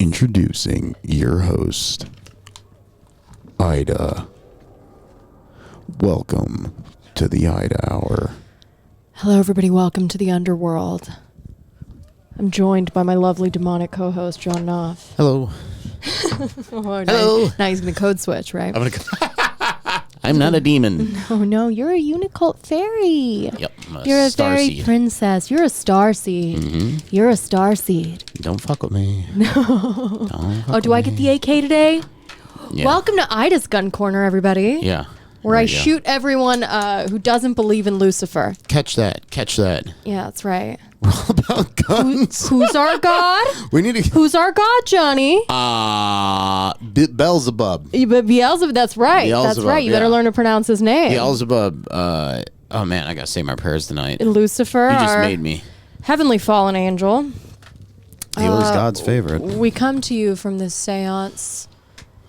Introducing your host, Ida. Welcome to the Ida Hour. Hello, everybody. Welcome to the underworld. I'm joined by my lovely demonic co-host, John Knopf. Hello. Oh, Hello. Now he's going to code switch, right? I'm not a demon. Oh, no. You're a unicult fairy. Yep. I'm You're a star fairy seed. princess. You're a star seed. Mm-hmm. You're a star seed. Don't fuck with me. No. Oh, do I get the AK today? Yeah. Welcome to Ida's Gun Corner, everybody. Yeah. Where I shoot everyone who doesn't believe in Lucifer. Catch that. Catch that. Yeah, that's right. We're all about guns. Who's our god? We need to... Who's our god, Johnny? Beelzebub. Beelzebub, that's right. That's Beelzebub, right. You better learn to pronounce his name. Beelzebub. Oh, man. I got to say my prayers tonight. Lucifer. You just our made me. heavenly fallen angel. He was God's favorite. We come to you from this seance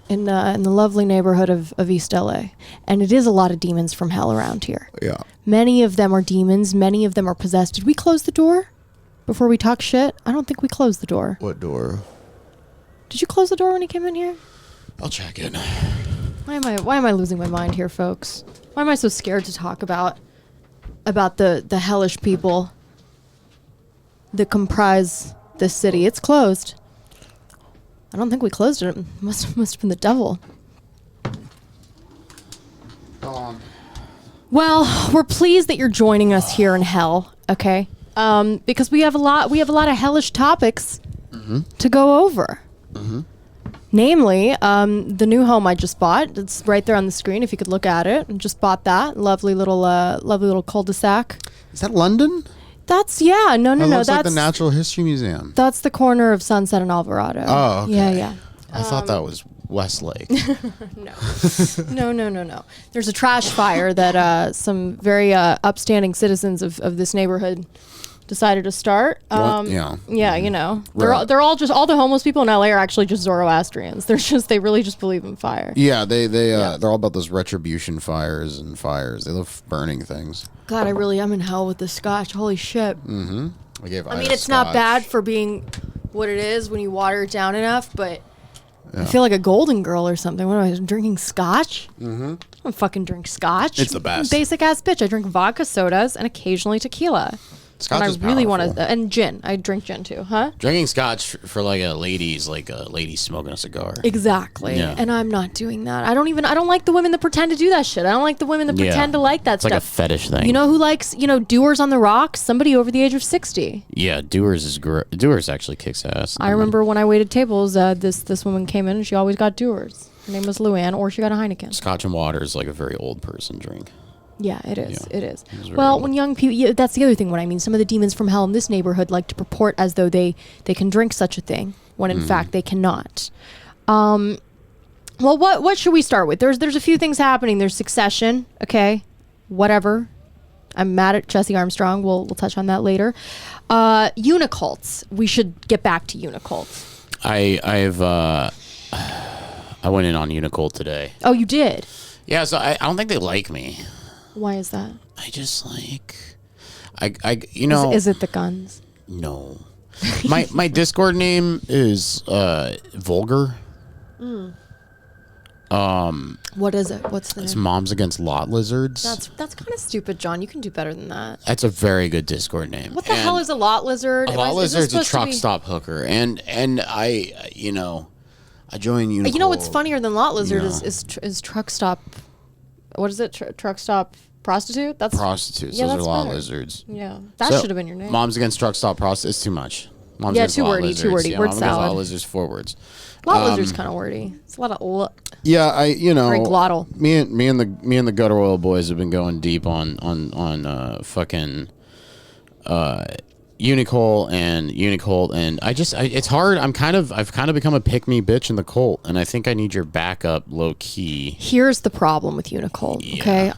in the lovely neighborhood of East LA. And it is a lot of demons from hell around here. Yeah. Many of them are demons. Many of them are possessed. Did we close the door before we talk shit? I don't think we closed the door. What door? Did you close the door when you came in here? I'll check it. Why am I losing my mind here, folks? Why am I so scared to talk about the hellish people that comprise this city? It's closed. I don't think we closed it. It must have been the devil. Well, we're pleased that you're joining us here in hell, okay? Because we have a lot of hellish topics to go over. Namely, the new home I just bought. It's right there on the screen if you could look at it. I just bought that lovely little cul-de-sac. Is that London? That's no. It looks That's like the Natural History Museum. That's the corner of Sunset and Alvarado. Oh, okay. Yeah. I thought that was Westlake. No. There's a trash fire that some very upstanding citizens of this neighborhood decided to start. Yeah, you know, Right. they're all just all the homeless people in LA are actually just Zoroastrians. They really just believe in fire. Yeah, they're all about those retribution fires and fires. They love burning things. God, I'm in hell with this scotch. Holy shit. Mm-hmm. I mean, it's not bad for being what it is when you water it down enough, but I feel like a golden girl or something. What am I drinking? Scotch? Mm-hmm. I don't fucking drink scotch. It's the best. Basic ass bitch. I drink vodka sodas and occasionally tequila. Scotch is and I really want powerful. to, and gin. I drink gin too, huh? Drinking scotch for like a lady smoking a cigar. Exactly. Yeah. And I'm not doing that. I don't like the women that pretend to do that shit. I don't like the women that pretend to like that it's stuff. like a fetish thing. You know who likes, doers on the rocks? Somebody over the age of 60. Yeah, doers actually kicks ass. I remember when I waited tables, this woman came in and she always got doers. Her name was Luann, or she got a Heineken. Scotch and water is like a very old person drink. Yeah, it is. Yeah. It is. Well, when young people, that's the other thing. What I mean, some of the demons from hell in this neighborhood like to purport as though they can drink such a thing, when in fact they cannot. Well, what should we start with? There's a few things happening. There's Succession. Okay, whatever. I'm mad at Jesse Armstrong. We'll touch on that later. Unicults. We should get back to unicults. I went in on Unicult today. Oh, you did? Yeah, so I don't think they like me. Why is that? I just like, Is it the guns? No. My Discord name is Vulgar. What is it? What's the It's name? Moms Against Lot Lizards. That's kind of stupid, John. You can do better than that. That's a very good Discord name. What the hell is a lot lizard? A lot lizard's a truck be... stop hooker, and I joined Unicult. You know what's funnier than lot lizard you is truck stop. What is it? Truck stop prostitute? That's prostitutes. Yeah, Those are that's lot better. lizards. Yeah, that should have been your name. Moms Against Truck Stop Prostitutes. It's too much. Moms Yeah, Against too Lot wordy, Lizards. too wordy. Yeah, Word Moms Against salad. Lot Lizards, 4 words. Lot lizard's kind of wordy. It's a lot of Yeah, very glottal. Me and the gutter oil boys have been going deep on fucking Unicult, and it's hard. I've kind of become a pick me bitch in the cult, and I think I need your backup low key. Here's the problem with Unicult. Okay,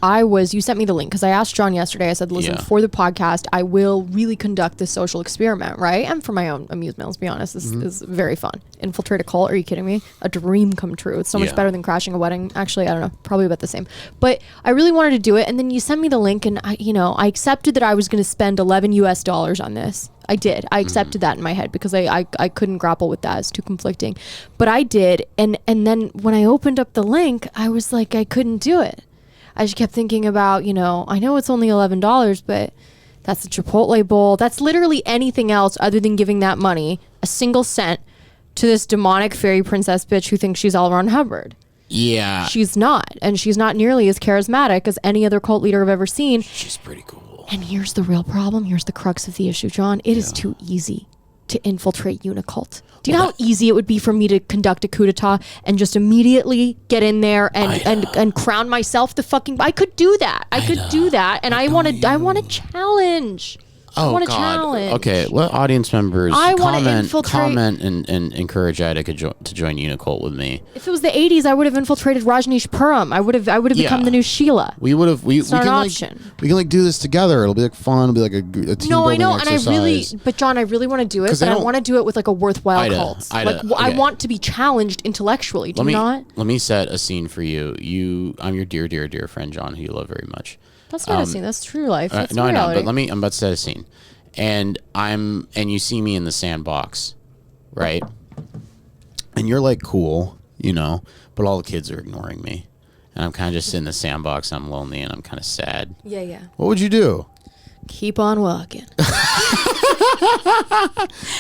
you sent me the link because I asked John yesterday. I said, listen, for the podcast, I will really conduct this social experiment, right? And for my own amusement, let's be honest, this is very fun. Infiltrate a cult? Are you kidding me? A dream come true. It's so much better than crashing a wedding. Actually, I don't know, probably about the same. But I really wanted to do it, and then you sent me the link, and I accepted that I was going to spend $11 on this. Yes, I did. I accepted that in my head because I couldn't grapple with that. It's too conflicting. But I did. And then when I opened up the link, I was like, I couldn't do it. I just kept thinking about, you know, I know it's only $11, but that's a Chipotle bowl. That's literally anything else other than giving that money, a single cent, to this demonic fairy princess bitch who thinks she's L. Ron Hubbard. Yeah. She's not. And she's not nearly as charismatic as any other cult leader I've ever seen. She's pretty cool. And here's the real problem. Here's the crux of the issue, John. It is too easy to infiltrate unicult. Do you know how easy it would be for me to conduct a coup d'etat and just immediately get in there and crown myself the fucking... I could do that. I could do that. And I want a challenge. I want a challenge. Okay, let audience members infiltrate. comment and encourage Ida to join Unicult with me. If it was the 80s, I would have infiltrated Rajneesh Puram. I would have become the new Sheila. We would have. We can option. We can do this together. It'll be like fun. It'll be like a team No, I know, exercise. but John, I really want to do it. But I want to do it with like a worthwhile cult. Ida, I want to be challenged intellectually. Do you not? Let me set a scene for you. I'm your dear, dear, dear friend John, who you love very much. That's not a scene. That's true life. That's no, I know, reality. but I'm about to set a scene, and you see me in the sandbox, right? And you're like cool, you know, but all the kids are ignoring me, and I'm kind of just sitting in the sandbox. I'm lonely and I'm kind of sad. Yeah. What would you do? Keep on walking.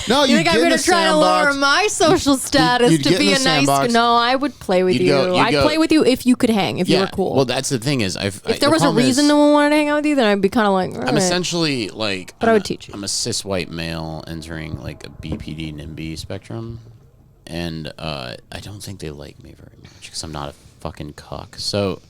No, you think I'm going to try to lower my social status to be a nice... No, I would play with you. I'd play with you if you could hang, if you were cool. Well, that's the thing is... If there was a reason no one wanted to hang out with you, then I'd be kind of like... All right. I'm essentially like... But I would teach you. I'm a cis white male entering like a BPD NIMBY spectrum. And I don't think they like me very much because I'm not a fucking cuck. So,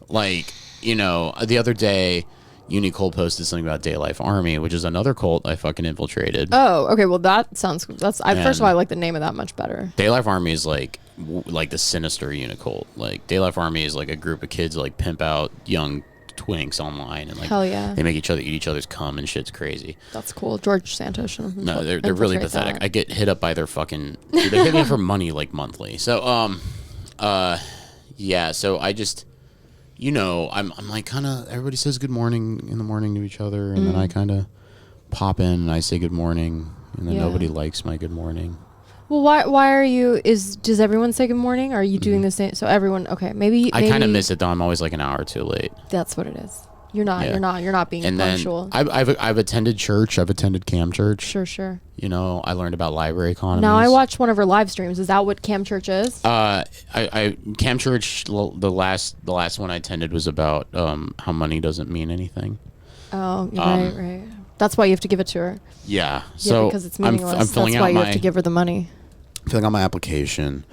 like, you know, the other day... Unicult posted something about Day Life Army, which is another cult I fucking infiltrated. Oh, okay. Well, that sounds... First of all, I like the name of that much better. Day Life Army is like the sinister Unicult. Like, Day Life Army is like a group of kids like pimp out young twinks online, and like hell yeah, they make each other eat each other's cum and shit's crazy. That's cool. George Santos. No, they're really pathetic. I get hit up by their fucking... They hit me for money like monthly. So yeah. So I just... You know, I'm like kind of, everybody says good morning in the morning to each other, and then I kind of pop in and I say good morning, and then nobody likes my good morning. Well, why are you, does everyone say good morning? Are you doing the same? So everyone, okay, maybe I kind of miss it though. I'm always like an hour too late. That's what it is. You're not being punctual. And then I've attended church. I've attended Cam Church. Sure. You know, I learned about library economies. Now I watched one of her live streams. Is that what Cam Church is? Cam Church, the last one I attended was about how money doesn't mean anything. Oh, right. That's why you have to give it to her. Yeah. So because it's meaningless. I'm filling That's why out you have to give her the money. Filling out my application.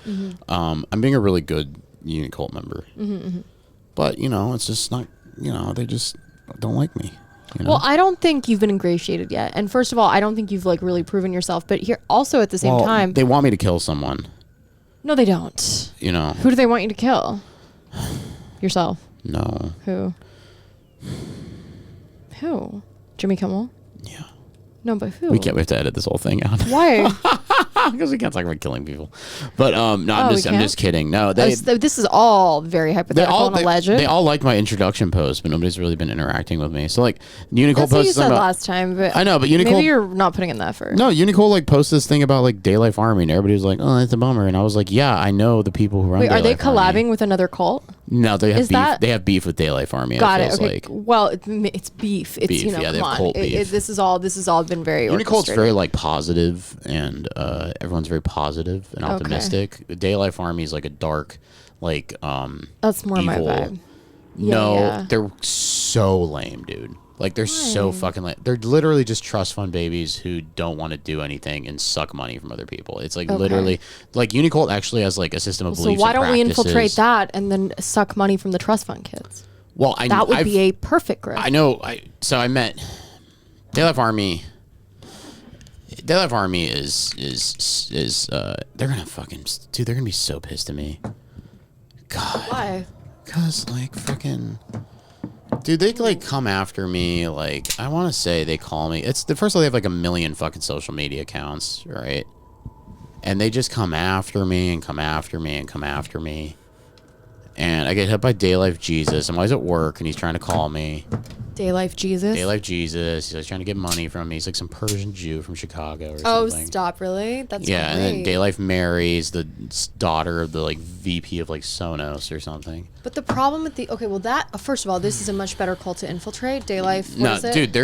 I'm being a really good Unicult member. But you know, it's just not. You know, they just don't like me. You know? Well, I don't think you've been ingratiated yet. And first of all, I don't think you've like really proven yourself. But here, also at the same time, they want me to kill someone. No, they don't. You know, who do they want you to kill? Yourself. No. Who? Jimmy Kimmel? Yeah. No, but who? We have to edit this whole thing out. Why? Because we can't talk about killing people. But no, I'm just kidding. No, this is all very hypothetical and alleged. They all like my introduction post, but nobody's really been interacting with me. So like, Unicult posted something about last time, but I know, but Unicult, maybe you're not putting in the effort. No, Unicult like posted this thing about like Day Life Army, and everybody was like, "Oh, that's a bummer," and I was like, "Yeah, I know the people who run." Wait, Day are they Life collabing Army. with another cult? No, they have beef. They have beef with Day Life Army. Got it. Okay. Like. Well, it's beef. It's beef, you know, yeah, come on. cult beef. This is all been very. Unicult's very like positive, and everyone's very positive and optimistic. Okay. Day Life Army is like a dark, like that's more evil. My vibe. They're so lame, dude. Like they're so fucking lame. They're literally just trust fund babies who don't want to do anything and suck money from other people. It's like literally like Unicult actually has like a system of beliefs. So why don't we infiltrate that and then suck money from the trust fund kids? Well, that would be a perfect grip. I know. So I met Day Life Army. Day Life Army is they're gonna fucking dude. They're gonna be so pissed at me. God. Why? Cause like freaking. Dude, they like come after me. Like I want to say they call me. It's the first of all, they have like 1 million fucking social media accounts, right? And they just come after me and come after me and come after me. and I get hit by Day Life Jesus. I'm always at work, and he's trying to call me. Day Life Jesus. Day Life Jesus. He's always trying to get money from me. He's like some Persian Jew from Chicago or Oh, something. stop! Really? That's yeah. great. And then Day Life Mary is the daughter of the like VP of like Sonos or something. But the problem with that first of all, this is a much better cult to infiltrate. Day Life. No, dude,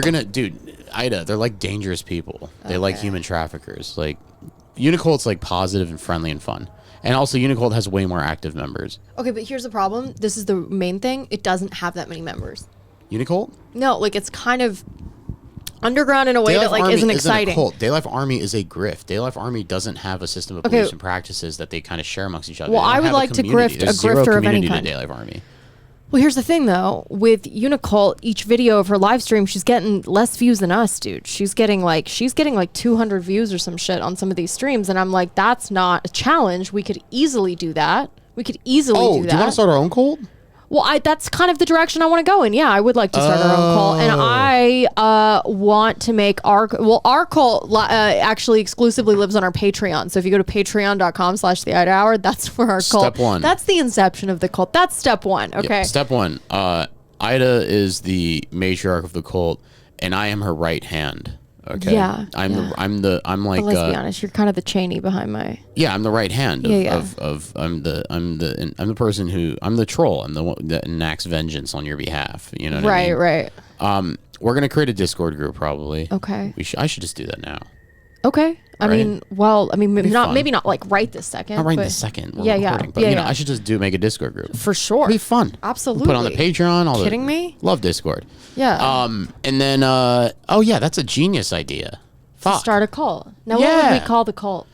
Ida, they're like dangerous people. They like human traffickers. Like, Unicult's like positive and friendly and fun. And also, Unicult has way more active members. Okay, but here's the problem. This is the main thing. It doesn't have that many members. Unicult? No, like it's kind of underground in a way that like isn't exciting. A cult. Day Life Army is a grift. Day Life Army doesn't have a system of beliefs and practices that they kind of share amongst each other. Well, I would like to grift There's a grifter of any to kind. Day Life Army. Well, here's the thing, though. With Unicult, each video of her live stream, she's getting less views than us, dude. She's getting like 200 views or some shit on some of these streams, and I'm like, that's not a challenge. We could easily do that. We could easily do that. Oh, do you want to start our own cult? Well, that's kind of the direction I want to go in. Yeah, I would like to start our own cult, and I want to make our cult actually exclusively lives on our Patreon. So if you go to patreon.com/the Ida Hour, that's where our cult. Step one. That's the inception of the cult. That's step one. Okay. Yep. Step one. Ida is the matriarch of the cult, and I am her right hand. Okay. Yeah. I'm like. But let's be honest, you're kind of the Cheney behind my. Yeah, I'm the right hand of, Yeah. I'm the person who I'm the troll. I'm the one that enacts vengeance on your behalf. You know what I mean? Right. We're gonna create a Discord group probably. Okay. I should just do that now. Okay. I mean, maybe not like right this second. Not right but this second. We're Yeah. recording, but I should just make a Discord group. For sure. It'd be fun. Absolutely. Put on the Patreon. Kidding me? Love Discord. Yeah. And then that's a genius idea. Fuck. Start a cult. Now, what would we call the cult?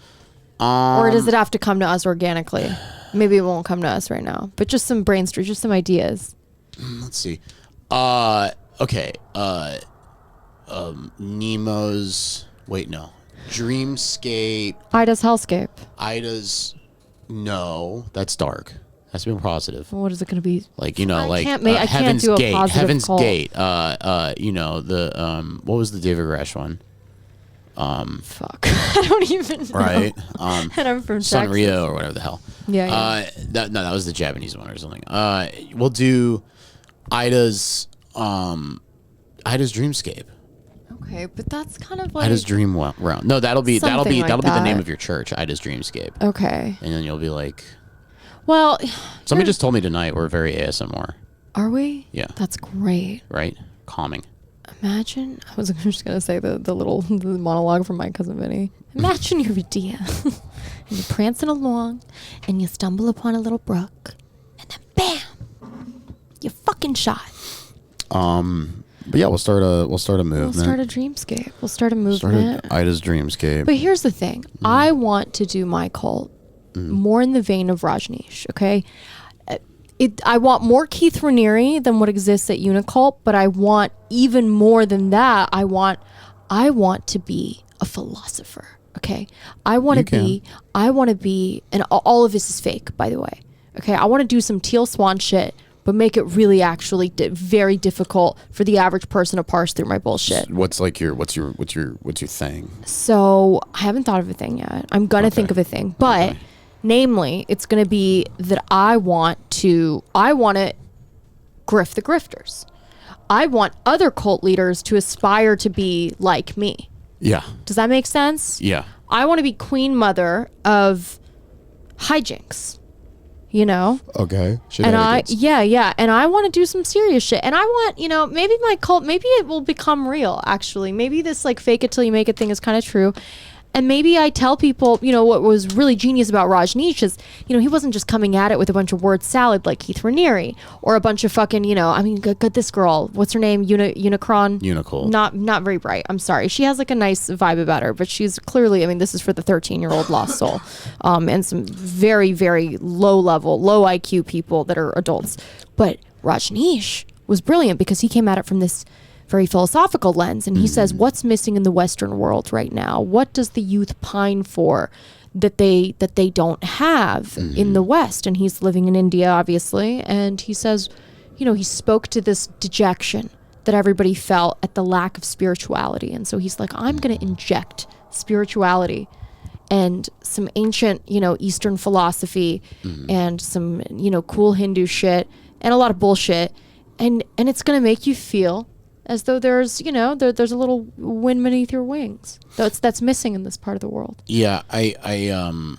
Or does it have to come to us organically? Maybe it won't come to us right now, but just some brainstorm, just some ideas. Let's see. Okay. Nemo's. Wait, no. Dreamscape. Ida's Hellscape. Ida's. No, that's dark. Has to be more positive. Well, what is it going to be? Like I can't do a Gate. positive Heaven's cult. Gate. What was the David Grush one? Fuck. I don't even know. Right. And I'm from Sanrio or whatever the hell. Yeah. That was the Japanese one or something. We'll do Ida's Dreamscape. Okay, but that's kind of like Ida's Dream Realm. No, that'll be the that. name of your church, Ida's Dreamscape. Okay. And then you'll be like, well, somebody just told me tonight we're very ASMR. Are we? Yeah. That's great. Right? Calming. Imagine, I was just going to say the monologue from my cousin Vinny. Imagine you're a deer and you're prancing along and you stumble upon a little brook and then bam, you're fucking shot. But yeah, we'll start a movement. We'll start a dreamscape. We'll start a movement. Ida's Dreamscape. But here's the thing. I want to do my cult more in the vein of Rajneesh, okay? I want more Keith Raniere than what exists at Unicult, but I want even more than that. I want to be a philosopher, okay? I want to be, and all of this is fake, by the way, okay? I want to do some Teal Swan shit, but make it really actually very difficult for the average person to parse through my bullshit. What's your thing? So I haven't thought of a thing yet. I'm gonna think of a thing, but namely, it's gonna be that I want to grift the grifters. I want other cult leaders to aspire to be like me. Yeah. Does that make sense? Yeah. I want to be queen mother of hijinks. You know? Okay. And and I want to do some serious shit. And I want, maybe my cult, maybe it will become real, actually. Maybe this like fake it till you make it thing is kind of true. And maybe I tell people, what was really genius about Rajneesh is, he wasn't just coming at it with a bunch of word salad like Keith Raniere or a bunch of fucking, got this girl, what's her name? Unicult. Not very bright. I'm sorry. She has like a nice vibe about her, but she's clearly, this is for the 13-year-old lost soul. And some very, very low level, low IQ people that are adults. But Rajneesh was brilliant because he came at it from this very philosophical lens, and he says, what's missing in the Western world right now? What does the youth pine for that they don't have in the West? And he's living in India, obviously, and he says, he spoke to this dejection that everybody felt at the lack of spirituality, and so he's like, I'm going to inject spirituality and some ancient, Eastern philosophy and some, cool Hindu shit and a lot of bullshit. And it's going to make you feel as though there's, there's a little wind beneath your wings. That's missing in this part of the world. Yeah, I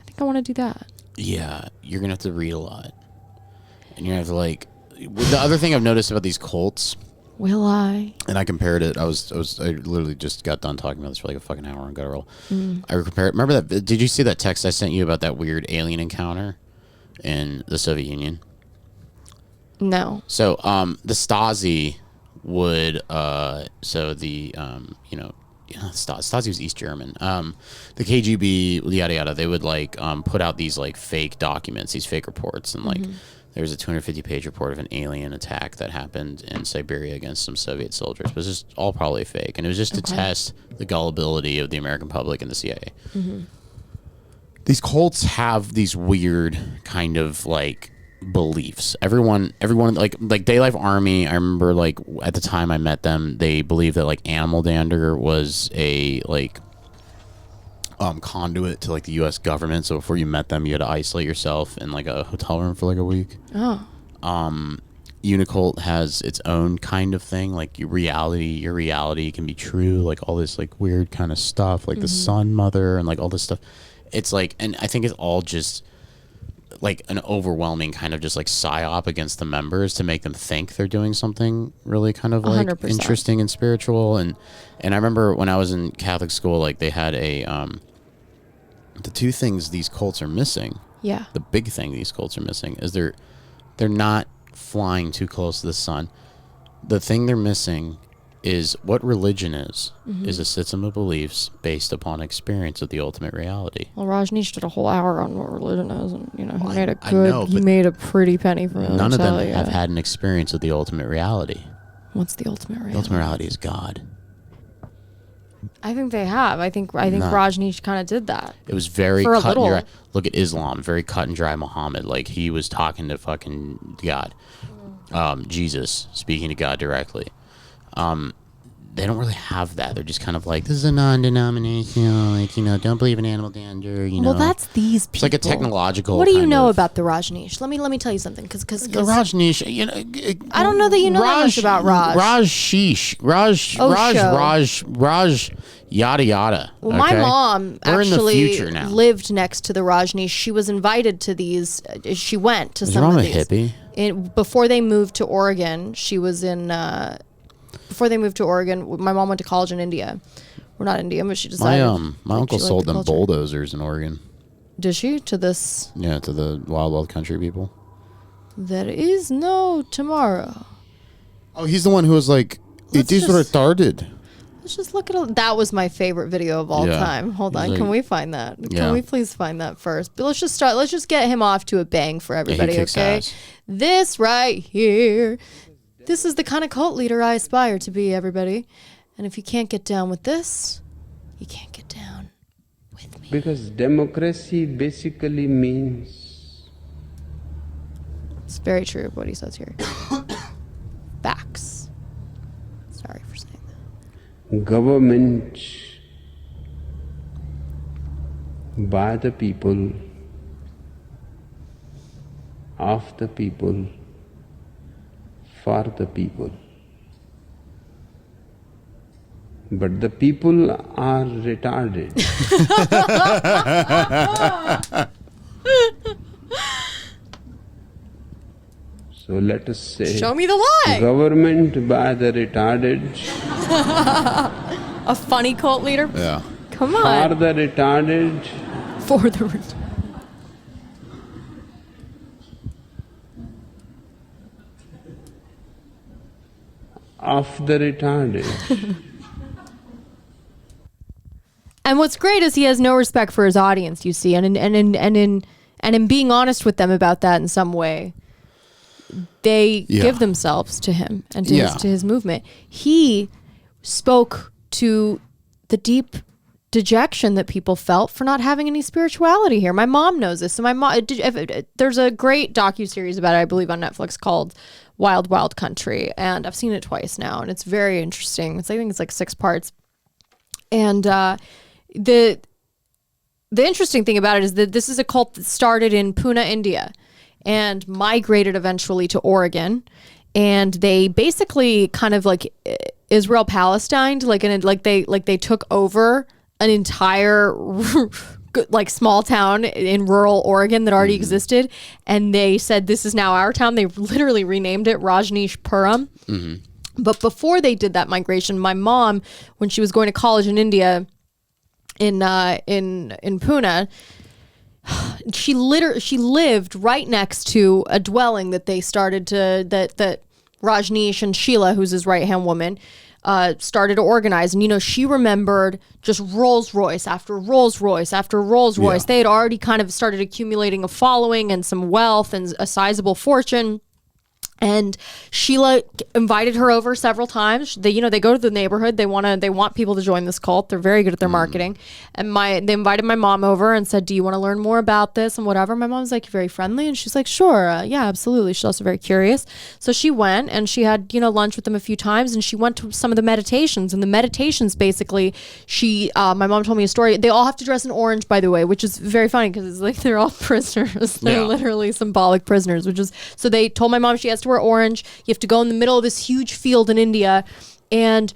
think I want to do that. Yeah, you're going to have to read a lot. And you're going to have to the other thing I've noticed about these cults. Will I? And I compared it. I literally just got done talking about this for like a fucking hour on Guttural. I compared. Remember that? Did you see that text I sent you about that weird alien encounter in the Soviet Union? No. So, the Stasi would, Stasi was East German. The KGB, yada yada. They would put out these fake documents, these fake reports, and there was a 250-page report of an alien attack that happened in Siberia against some Soviet soldiers. But it was just all probably fake. And it was just to test the gullibility of the American public and the CIA. These cults have these weird kind of beliefs. Everyone like Day Life Army, I remember at the time I met them, they believed that animal dander was a conduit to the US government. So before you met them, you had to isolate yourself in a hotel room for a week. Unicult has its own kind of thing, your reality can be true, all this weird kind of stuff, the sun mother and all this stuff. It's and I think it's all just an overwhelming kind of just psyop against the members to make them think they're doing something really kind of 100%. Interesting and spiritual. And I remember when I was in Catholic school, they had the two things these cults are missing. Yeah. The big thing these cults are missing is they're not flying too close to the sun. The thing they're missing is what religion is a system of beliefs based upon experience of the ultimate reality. Well, Rajneesh did a whole hour on what religion is, and he made a pretty penny from it. None of them have had an experience of the ultimate reality. What's the ultimate reality? The ultimate reality is God. I think they have. I think Rajneesh kind of did that. It was very cut and dry. Look at Islam, very cut and dry. Muhammad, he was talking to fucking God, Jesus, speaking to God directly. They don't really have that. They're just kind of this is a non-denominational, don't believe in animal dander, Well, that's these people. It's like a technological. What do you know about the Rajneesh? Let me tell you something, because the Rajneesh, I don't know that you know that much about Raj. Raj, yada yada. Well, my mom actually lived next to the Rajneesh. She was invited to these. She went to some of these. Is your mom a hippie? Before they moved to Oregon, she was in. Before they moved to Oregon, my mom went to college in India. We're not Indian, but she decided. My uncle sold them bulldozers in Oregon. Did she? To this? Yeah, to the wild country people. There is no tomorrow. Oh, he's the one who was it is retarded. Let's just look at that. Was my favorite video of all time. Hold on, can we find that? Can we please find that first? But let's just start. Let's just get him off to a bang for everybody. Yeah, he kicks ass. This right here. This is the kind of cult leader I aspire to be, everybody. And if you can't get down with this, you can't get down with me. Because democracy basically means... It's very true what he says here. Facts. Sorry for saying that. Government by the people, of the people, for the people. But the people are retarded. So let us say... Show me the lie! Government by the retarded. A funny cult leader? Yeah. Come on. For the retarded. For the retarded. Of the retarded. And what's great is he has no respect for his audience, you see, and in being honest with them about that in some way, they give themselves to him and to his movement. He spoke to the deep dejection that people felt for not having any spirituality here. My mom knows this. So my mom, there's a great docuseries about it, I believe, on Netflix called Wild Wild Country, and I've seen it twice now, and it's very interesting. I think it's 6 parts, and the interesting thing about it is that this is a cult that started in Pune, India, and migrated eventually to Oregon. And they basically kind of like Israel Palestine, like they took over an entire like small town in rural Oregon that already existed, and they said this is now our town. They literally renamed it Rajneesh Puram. But before they did that migration, my mom, when she was going to college in India, in Pune, she lived right next to a dwelling that they started to that Rajneesh and Sheila, who's his right hand woman, started to organize. And she remembered just Rolls Royce after Rolls Royce after Rolls Royce. They had already kind of started accumulating a following and some wealth and a sizable fortune. And Sheila invited her over several times. They go to the neighborhood. They want people to join this cult. They're very good at their marketing. And they invited my mom over and said, "Do you want to learn more about this and whatever?" My mom's like very friendly, and she's like, "Sure, yeah, absolutely." She's also very curious. So she went and she had lunch with them a few times, and she went to some of the meditations. And the meditations basically, my mom told me a story. They all have to dress in orange, by the way, which is very funny because it's like they're all prisoners. They're literally symbolic prisoners, so they told my mom she has to wear orange. You have to go in the middle of this huge field in India, and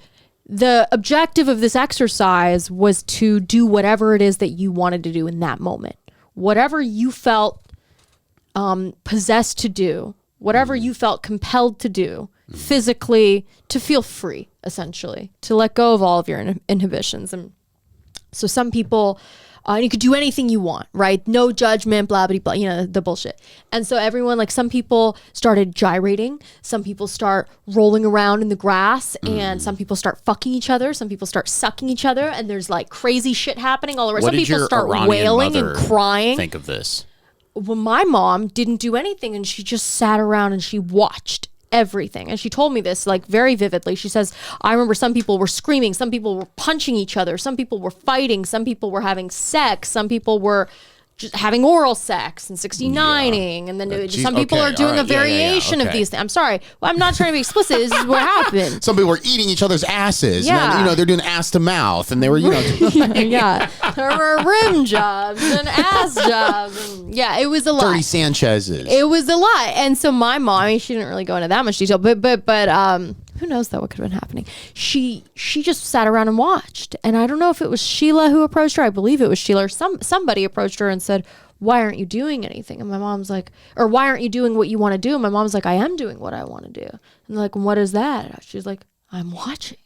the objective of this exercise was to do whatever it is that you wanted to do in that moment, whatever you felt possessed to do, whatever you felt compelled to do physically, to feel free, essentially, to let go of all of your inhibitions. And so some people, you could do anything you want, right? No judgment, blah, blah, blah, the bullshit. And so everyone, like some people started gyrating. Some people start rolling around in the grass, and some people start fucking each other. Some people start sucking each other, and there's like crazy shit happening all around. Some people start wailing and crying. Think of this. Well, my mom didn't do anything, and she just sat around and she watched everything. And she told me this like very vividly. She says, "I remember some people were screaming, some people were punching each other, some people were fighting, some people were having sex, some people were just having oral sex and 69ing, and then some people are doing a variation of these things." I'm sorry. Well, I'm not trying to be explicit. This is what happened. Some people were eating each other's asses. Yeah. And then, they're doing ass to mouth, and they were, yeah. There were rim jobs and ass jobs. And it was a lot. 30 Sanchez's. It was a lot. And so my mom, she didn't really go into that much detail, but who knows though what could have been happening. She just sat around and watched. And I don't know if it was Sheila who approached her. I believe it was Sheila, or somebody approached her and said, "Why aren't you doing anything?" And my mom's like, or "Why aren't you doing what you want to do?" And my mom's like, "I am doing what I want to do." And they're like, "What is that?" She's like, "I'm watching.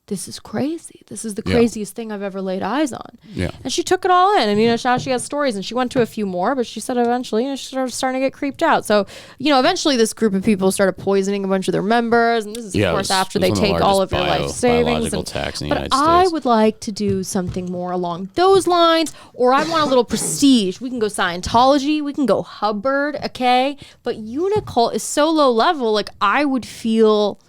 This is crazy. This is the craziest thing I've ever laid eyes on." Yeah. And she took it all in. And, now she has stories, and she went to a few more, but she said eventually, she started starting to get creeped out. So, eventually this group of people started poisoning a bunch of their members. And this is, of course, after they take all of your life savings. But I would like to do something more along those lines, or I want a little prestige. We can go Scientology. We can go Hubbard, okay? But unicult is so low level, like I would feel...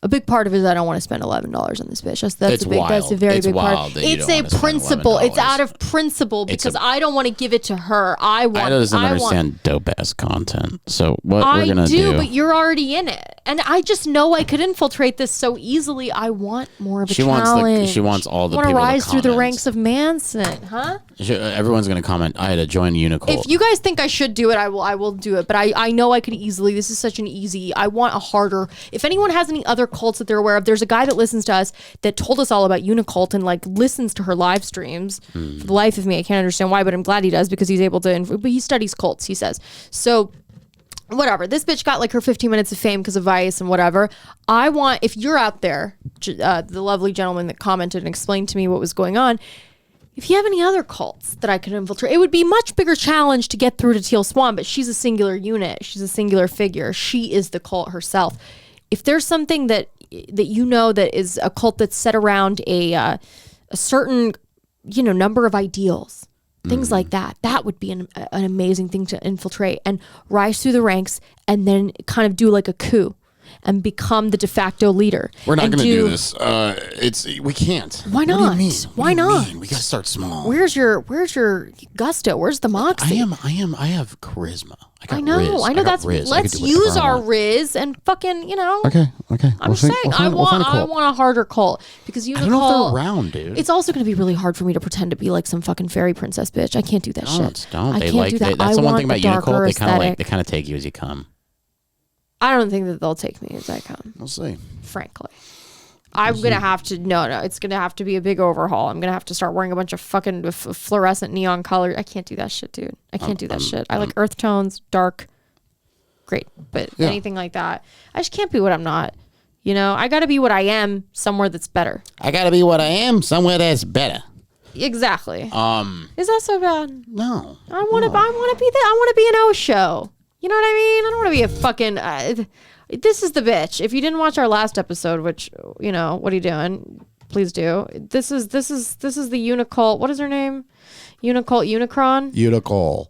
A big part of it is I don't want to spend $11 on this bitch. That's a very big part. It's a principle. It's out of principle because I don't want to give it to her. I doesn't understand dope ass content. So what we're gonna do? But you're already in it, and I just know I could infiltrate this so easily. I want more of a challenge. She wants all the people to rise through the ranks of Manson, huh? Everyone's gonna comment. I had to join Unicult. If you guys think I should do it, I will do it. But I know I could easily. This is such an easy. I want a harder. If anyone has any other cults that they're aware of, there's a guy that listens to us that told us all about Unicult and like listens to her live streams. For the life of me, I can't understand why, but I'm glad he does because he's able to. But he studies cults, he says. So whatever. This bitch got like her 15 minutes of fame because of Vice and whatever. I want, if you're out there, the lovely gentleman that commented and explained to me what was going on, if you have any other cults that I could infiltrate, it would be a much bigger challenge to get through to Teal Swan, but she's a singular unit. She's a singular figure. She is the cult herself. If there's something that that is a cult that's set around a certain, number of ideals, things like that, that would be an amazing thing to infiltrate and rise through the ranks and then kind of do like a coup and become the de facto leader. We're not and going to do this. We can't. Why not? What do you mean? Why not? We got to start small. Where's your gusto? Where's the moxie? I have charisma. I know. That's. Let's use our Riz and fucking, Okay. I'm just saying. I want a harder cult because I don't know if they're around, dude. It's also going to be really hard for me to pretend to be like some fucking fairy princess bitch. I can't do that shit. Don't. I can't do that. That's the one thing about unicult. They kind of take you as you come. I don't think that they'll take me as I come. We'll see. Frankly. I'm going to have to, no, it's going to have to be a big overhaul. I'm going to have to start wearing a bunch of fucking fluorescent neon colors. I can't do that shit, dude. I can't do that shit. I like earth tones, dark, great. But anything like that, I just can't be what I'm not. I got to be what I am somewhere that's better. I got to be what I am somewhere that's better. Exactly. Is that so bad? No. I want to be I want to be an O show. You know what I mean? I don't want to be a fucking this is the bitch. If you didn't watch our last episode, which, what are you doing? Please do. This is the unicult. What is her name? Unicult Unicron? Unicult.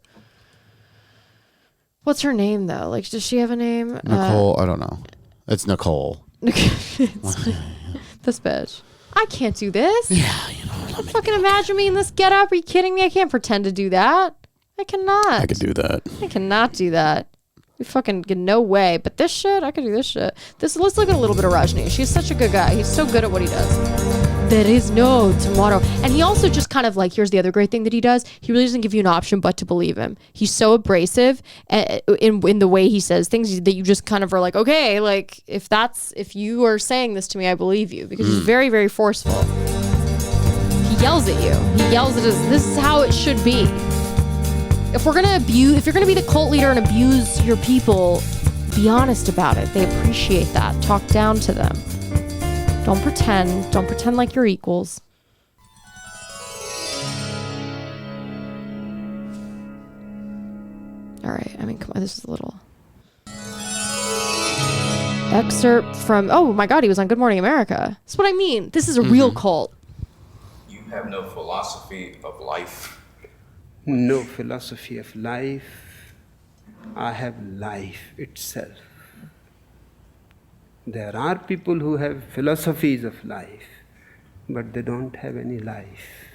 What's her name though? Like, does she have a name? Nicole, I don't know. It's Nicole. This bitch. I can't do this. Yeah, fucking imagine me in this getup. Are you kidding me? I can't pretend to do that. I cannot. I could do that. I cannot do that. We fucking get no way. But this shit, I could do this shit. Let's look at a little bit of Rajneesh. He's such a good guy. He's so good at what he does. There is no tomorrow. And he also just kind of like, here's the other great thing that he does. He really doesn't give you an option but to believe him. He's so abrasive in the way he says things that you just kind of are like, okay, like if you are saying this to me, I believe you, because he's very, very forceful. He yells at you. He yells at us. This is how it should be. If you're gonna be the cult leader and abuse your people, be honest about it. They appreciate that. Talk down to them. Don't pretend. Don't pretend like you're equals. All right. I mean, come on. This is a little excerpt from. Oh my God, he was on Good Morning America. That's what I mean. This is a real cult. You have no philosophy of life. No philosophy of life. I have life itself. There are people who have philosophies of life, but they don't have any life.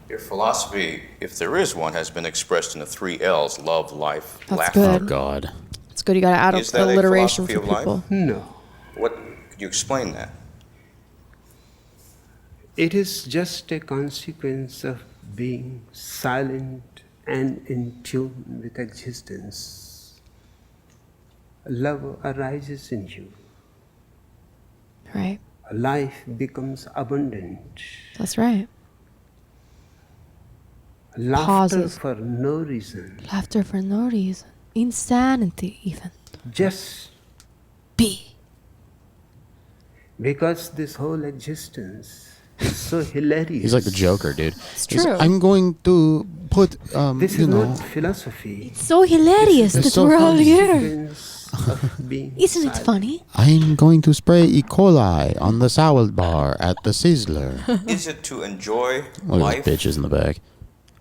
Your philosophy, if there is one, has been expressed in the 3 L's: love, life, That's laughter. good. Oh, God. It's good. You got to add Is that a alliteration for philosophy of people. life? No. Could you explain that? It is just a consequence of being silent and in tune with existence. Love arises in you. Right. Life becomes abundant. That's right. Laughter Pauses. for no reason. Laughter for no reason. Insanity, even. Just Be. because this whole existence is so hilarious. He's like the Joker, dude. It's true. I'm going to put, This is not philosophy. So hilarious It's that so we're all funny. here. Consequence of being Isn't it silent. funny? I'm going to spray E. coli on the salad bar at the Sizzler. Is it to enjoy Look at life those bitches in the back.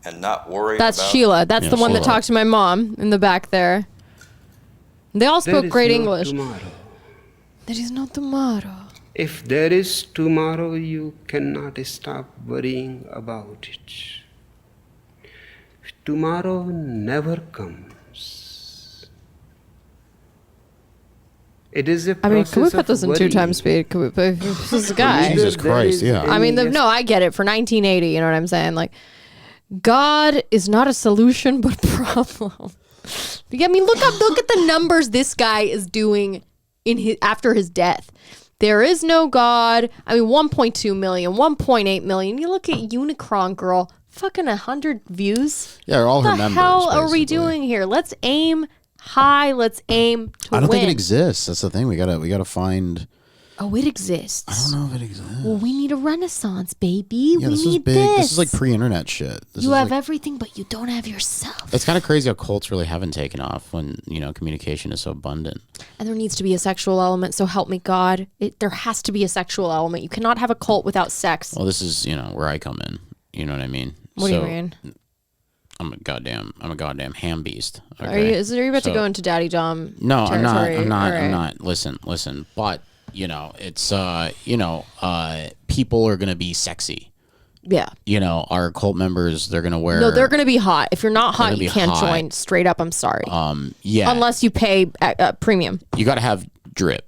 and not worry That's about Sheila. That's Yeah, the one that Sheila. talks to my mom in the back there. They all There spoke is great no English. tomorrow. There is no tomorrow. If there is tomorrow, you cannot stop worrying about it. Tomorrow never comes. It is a I mean, process can we put of this in worrying. 2 times speed? Can we put this is a guy? Jesus There Christ, is yeah. I mean, any no, I get it. For 1980, you know what I'm saying? Like, God is not a solution, but a problem. I mean, look at the numbers this guy is doing after his death. There is no God. I mean, 1.2 million, 1.8 million. You look at Unicron Girl, fucking 100 views. Yeah, all her What the members. hell are we basically. doing here? Let's aim high. Let's aim to I don't win. think it exists. That's the thing. We gotta find. Oh, it exists. I don't know if it exists. Well, we need a renaissance, baby. Yeah, we this is need big. this. This is like pre-internet shit. This You is have like, everything, but you don't have yourself. It's kind of crazy how cults really haven't taken off when communication is so abundant. And there needs to be a sexual element. So help me God, there has to be a sexual element. You cannot have a cult without sex. Well, this is where I come in. You know what I mean? What do you mean? I'm a goddamn ham beast. Okay? Are you about to go into Daddy Dom? No, territory? I'm not. All I'm right. not. Listen. But it's people are gonna be sexy. Yeah. Our cult members, they're gonna wear. No, they're gonna be hot. If you're not hot, you can't hot. join. Straight up, I'm sorry. Yeah. Unless you pay premium. You gotta have drip.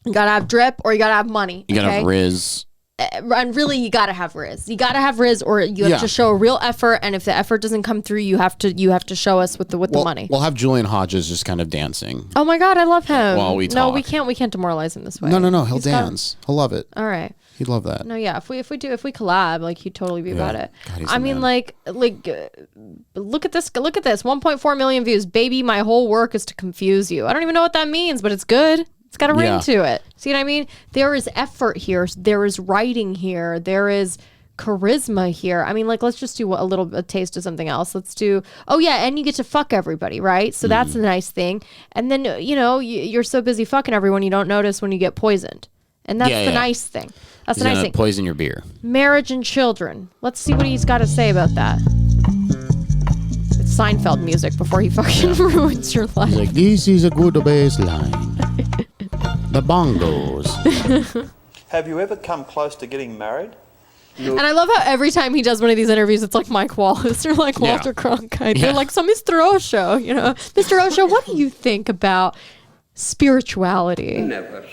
You gotta have drip, or you gotta have money. You gotta have Riz. And really, you gotta have Riz. You gotta have Riz, or you have to show a real effort. And if the effort doesn't come through, you have to show us with the money. We'll have Julian Hodges just kind of dancing. Oh my God, I love him. While we No, talk. we can't demoralize him this way. No, he'll dance. He'll love it. All right. He'd love that. No, yeah. If we collab, like he'd totally be about it. God, he's I the mean, man. look at this. Look at this. 1.4 million views. Baby, my whole work is to confuse you. I don't even know what that means, but it's good. It's got a ring to it. See what I mean? There is effort here. There is writing here. There is charisma here. I mean, let's just do a taste of something else. Let's do. Oh yeah, and you get to fuck everybody, right? So that's a nice thing. And then you're so busy fucking everyone, you don't notice when you get poisoned. And that's the nice thing. That's the nice thing. Poison your beer. Marriage and children. Let's see what he's got to say about that. It's Seinfeld music before he fucking ruins your life. He's like, this is a good baseline. The bongos. Have you ever come close to getting married? And I love how every time he does one of these interviews, it's like Mike Wallace or like Walter Cronkite. They're like, so Mr. Osho, Mr. Osho, what do you think about spirituality? Never.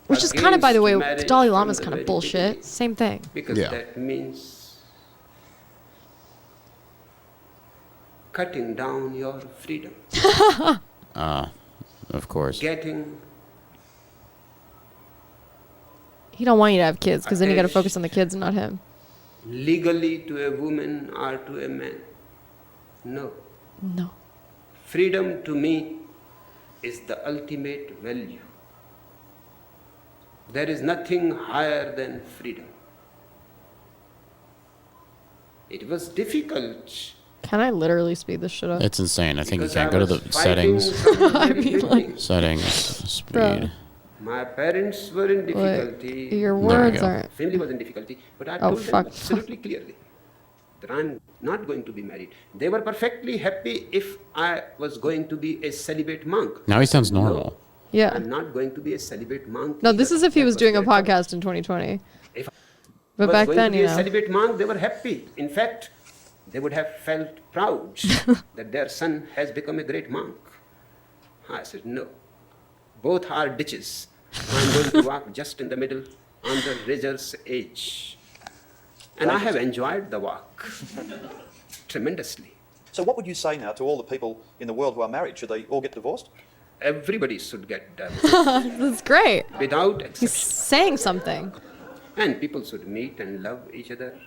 Which is kind of, by the way, against the Dalai marriage Lama's from kind the of very bullshit. beginning, Same thing. Because that means cutting down your freedom. Of course. Getting He don't want you to have kids because then you got to focus on the kids and not him. legally to a woman or to a man. No. No. Freedom to me is the ultimate value. There is nothing higher than freedom. It was difficult. Can I literally speed this shit up? It's insane. I think you because can't I go to was the fighting settings. from the very beginning. Settings. Speed. Bruh. My parents were in difficulty. Your There we words go. aren't. Family was in difficulty, but I Oh, told them fuck. absolutely clearly that I'm not going to be married. They were perfectly happy if I was going to be a celibate monk. Now he sounds normal. Yeah. I'm not going to be a celibate monk. No, this either. is if he That was doing a their choice. podcast in 2020. If I But was back going then, to be a celibate monk, they were happy. In fact, they would have felt proud that their son has become a great monk. I said, no. Both are ditches. I'm going to walk just in the middle on the razor's edge. And I have enjoyed the walk tremendously. So what would you say now to all the people in the world who are married? Should they all get divorced? Everybody should get divorced That's great. without He's exception. saying something. And people should meet and love each other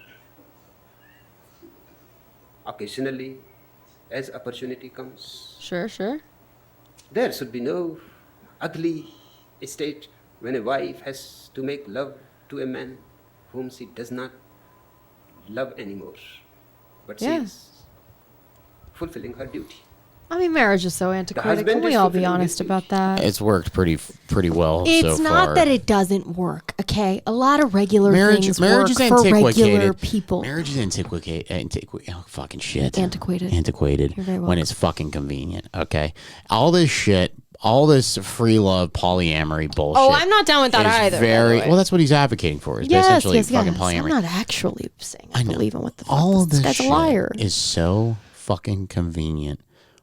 occasionally as opportunity comes. Sure, sure. There should be no ugly state when a wife has to make love to a man whom she does not love anymore. But she Yeah. is fulfilling her duty. I mean, marriage is so antiquated. husband Can we is all be fulfilling honest his about that? It's worked pretty well It's so not far. that it doesn't work, okay? A lot of regular things marriage work is for regular antiquated. people. Marriage is antiquated. Oh, fucking shit. Antiquated. Antiquated. You're very When welcome. it's fucking convenient. Okay. All this shit. All this free love, polyamory bullshit. Oh, I'm not down with that is either, by the Very way. well. That's what he's advocating for. Is Yes, essentially yes, fucking yes. polyamory. I'm not actually saying I know. believe in what the fuck. All of This this guy's shit a liar. is so fucking convenient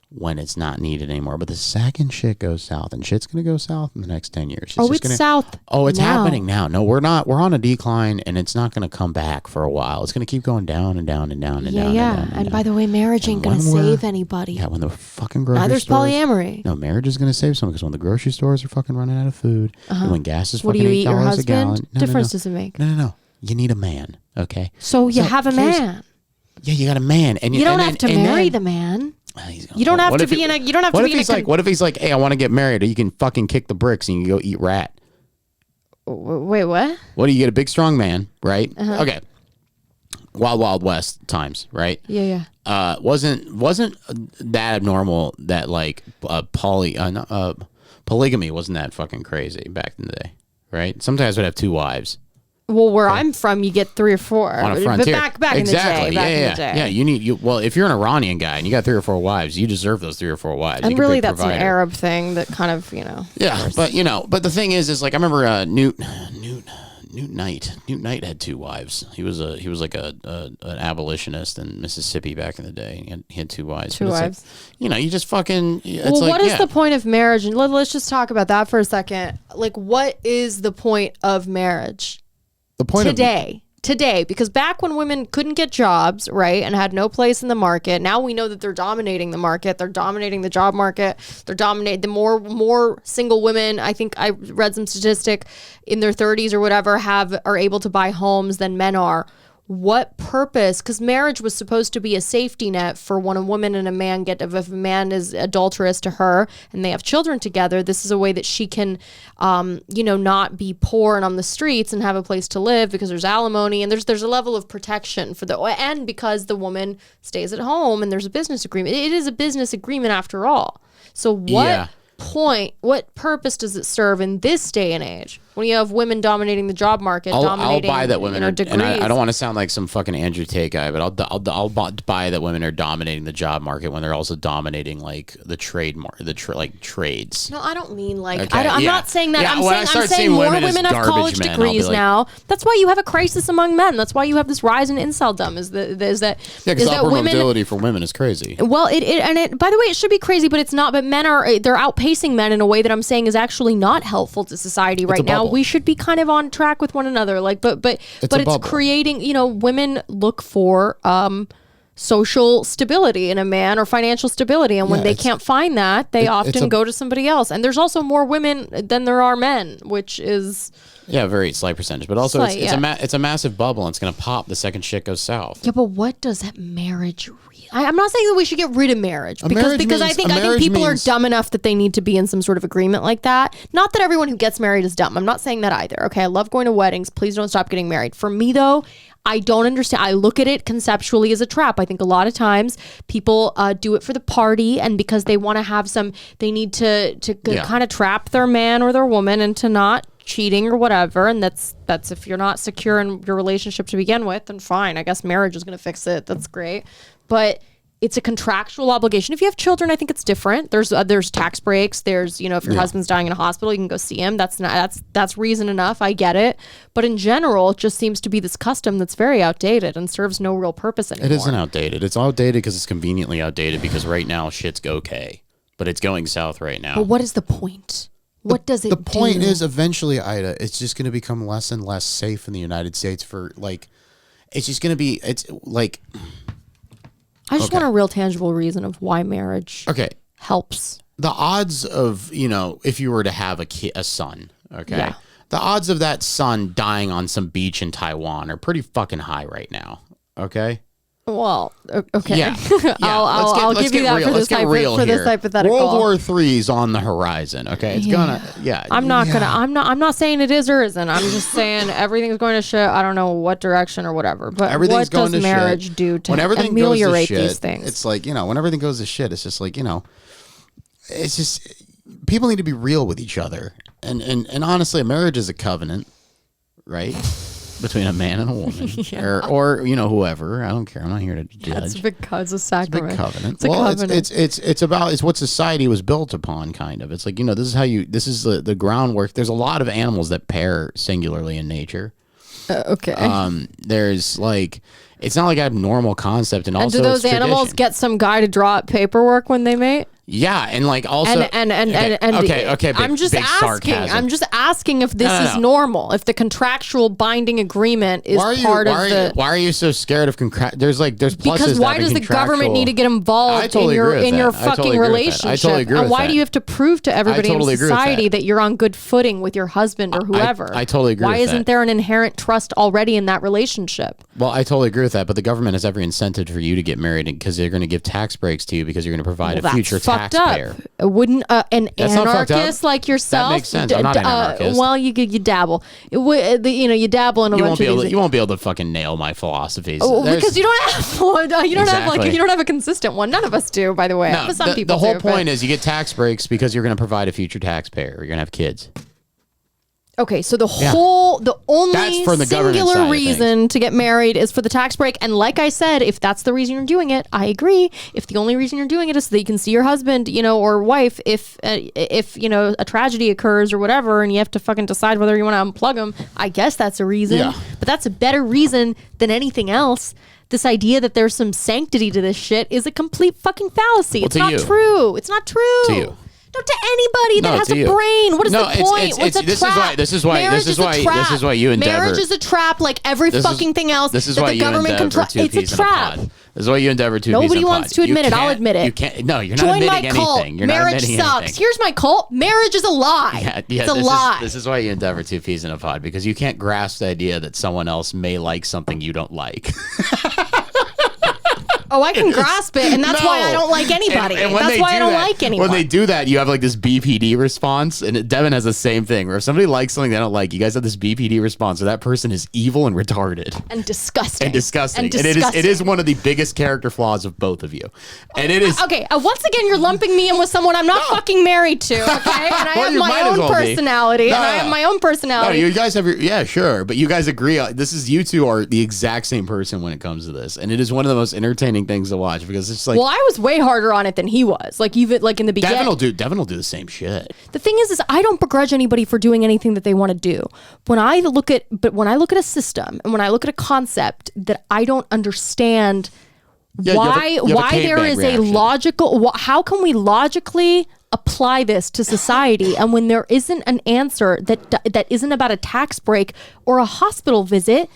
when it's not needed anymore. But the second shit goes south, and shit's gonna go south in the next 10 years. It's south. Oh, it's now. happening now. No, we're not. We're on a decline, and it's not gonna come back for a while. It's gonna keep going down and down and down and Yeah, down. yeah. And, down And by the way, marriage ain't gonna when we're- save anybody. Yeah, when the fucking grocery Neither's stores, polyamory. No, marriage is gonna save some because when the grocery stores are fucking running out of food, and when gas is What do fucking you eat? Your $8 a husband? gallon. Difference does it make? No. You need a man. Okay. So you have a here's- man. Yeah, you got a man, and You don't and have to then- marry and the then- man. He's gonna- You don't have what to if be it- in a. You don't have What to if be in he's a. like? What if he's like, hey, I want to get married, or you can fucking kick the bricks and you go eat rat. Wait, what? What do you get? A big strong man, right? Uh-huh. Okay. Wild West times, right? Yeah, yeah. Wasn't that abnormal that like polygamy wasn't that fucking crazy back in the day, right? Sometimes would have two wives, Well, where I'm from, you get 3 or 4 on a frontier. But back in the day. Yeah. Well, if you're an Iranian guy and you got 3 or 4 wives, you deserve those 3 or 4 wives. And really, that's an Arab thing that kind of, Yeah, but the thing is like I remember Newt Knight had 2 wives. He was like an abolitionist in Mississippi back in the day. He had 2 wives. 2 wives. Like, you just fucking. Well, what is the point of marriage? And let's just talk about that for a second. Like, what is the point of marriage? The point Today, because back when women couldn't get jobs, right, and had no place in the market, now we know that they're dominating the market. They're dominating the job market. They're dominating the more single women. I think I read some statistic in their 30s or whatever are able to buy homes than men are. What purpose? Because marriage was supposed to be a safety net for when a woman and a man if a man is adulterous to her and they have children together, this is a way that she can, not be poor and on the streets and have a place to live because there's alimony and there's a level of protection and because the woman stays at home and there's a business agreement. It is a business agreement after all. So what purpose does it serve in this day and age when you have women dominating the job market, I'll buy that women degrees? And I don't want to sound like some fucking Andrew Tate guy, but I'll buy that women are dominating the job market when they're also dominating like the trade market, trades. No, I don't mean like Okay, I'm not saying that. Yeah, I'm saying more women have college degrees now. That's why you have a crisis among men. That's why you have this rise in inceldom. Is that upward mobility for women is crazy. Well, it by the way, it should be crazy, but it's not. But they're outpacing men in a way that I'm saying is actually not helpful to society right now. We should be kind of on track with one another. Like, but it's creating. Women look for social stability in a man or financial stability, and when they can't find that, they often go to somebody else. And there's also more women than there are men, which is a very slight percentage, but also it's a massive bubble, and it's going to pop the second shit goes south. Yeah, but what does that marriage? I'm not saying that we should get rid of marriage because I think people are dumb enough that they need to be in some sort of agreement like that. Not that everyone who gets married is dumb. I'm not saying that either. Okay, I love going to weddings. Please don't stop getting married. For me though, I don't understand. I look at it conceptually as a trap. I think a lot of times people do it for the party, and because they want to have they need to kind of trap their man or their woman into not cheating or whatever. And that's if you're not secure in your relationship to begin with, then fine. I guess marriage is going to fix it. That's great. But it's a contractual obligation. If you have children, I think it's different. There's tax breaks. There's, if your husband's dying in a hospital, you can go see him. That's reason enough. I get it. But in general, it just seems to be this custom that's very outdated and serves no real purpose anymore. It isn't outdated. It's outdated because it's conveniently outdated because right now shit's okay. But it's going south right now. But what is the point? What does it do? The point is eventually, Ida, it's just going to become less and less safe in the United States for it's just going to be, I just want a real tangible reason of why marriage helps. The odds of, if you were to have a son, the odds of that son dying on some beach in Taiwan are pretty fucking high right now, okay? Well, okay. Yeah. I'll give you that for this hypothetical. World War III is on the horizon, okay? It's gonna, I'm not saying it is or isn't. I'm just saying everything's going to shit. I don't know what direction or whatever. But what does marriage do to ameliorate these things? It's like, when everything goes to shit, it's just like, it's just, people need to be real with each other. And honestly, a marriage is a covenant, right? Between a man and a woman, or whoever. I don't care. I'm not here to judge. It's a sacrament. It's a big covenant. It's what society was built upon, kind of. It's like, this is the groundwork. There's a lot of animals that pair singularly in nature. Okay. There's it's not like a normal concept, and also do those animals get some guy to draw up paperwork when they mate? Yeah, and also I'm just asking. I'm just asking if this is normal. If the contractual binding agreement is part of the. Why are you so scared of there's pluses? Because why does the government need to get involved in your fucking relationship? I totally agree with that. And why do you have to prove to everybody in society that you're on good footing with your husband or whoever? I totally agree. Why isn't there an inherent trust already in that relationship? Well, I totally agree with that, but the government has every incentive for you to get married because they're going to give tax breaks to you because you're going to provide a future taxpayer. Wouldn't an anarchist like yourself? That makes sense. I'm not an anarchist. Well, you dabble. You dabble in a bunch of these. You won't be able to fucking nail my philosophies. Because you don't have one. You don't have a consistent one. None of us do, by the way. No, some people the whole point is you get tax breaks because you're going to provide a future taxpayer. You're going to have kids. Okay, so the only That's for the government side singular of reason to get married is for the tax break. And like I said, if that's the reason you're doing it, I agree. If the only reason you're doing it is so that you can see your husband, or wife, if a tragedy occurs or whatever, and you have to fucking decide whether you want to unplug them, I guess that's a reason. Yeah. But that's a better reason than anything else. This idea that there's some sanctity to this shit is a complete fucking fallacy. It's not true. It's not true. To you. No, to anybody that has a brain. What is the point? What's a trap? This is why you endeavor. Marriage is a trap, like every fucking thing else. This is that why the you government endeavor control. It's a trap. This is why you endeavor to. Nobody wants to admit it. I'll admit it. You can't. No, you're not Join admitting my cult. anything. You're Marriage not admitting sucks. anything. Here's my cult. Marriage is a lie. It's a lie. This is why you endeavor two peas in a pod, because you can't grasp the idea that someone else may like something you don't like. Oh, I can grasp it, and that's why I don't like anybody. And that's why I don't like anyone. When they do that, you have like this BPD response, and Devin has the same thing, where if somebody likes something they don't like, you guys have this BPD response, so that person is evil and retarded. And disgusting. And it is one of the biggest character flaws of both of you. And it is... Okay, once again, you're lumping me in with someone I'm not fucking married to, okay? And I have my own personality. And I have my own personality. No, you guys have your... Yeah, sure. But you guys agree. You two are the exact same person when it comes to this. And it is one of the most entertaining things to watch, because it's like... Well, I was way harder on it than he was. Like, even like in the beginning. Devin will do the same shit. The thing is I don't begrudge anybody for doing anything that they want to do. When I look at a system, and when I look at a concept that I don't understand why there is a logical... How can we logically apply this to society? And when there isn't an answer that isn't about a tax break or a hospital visit,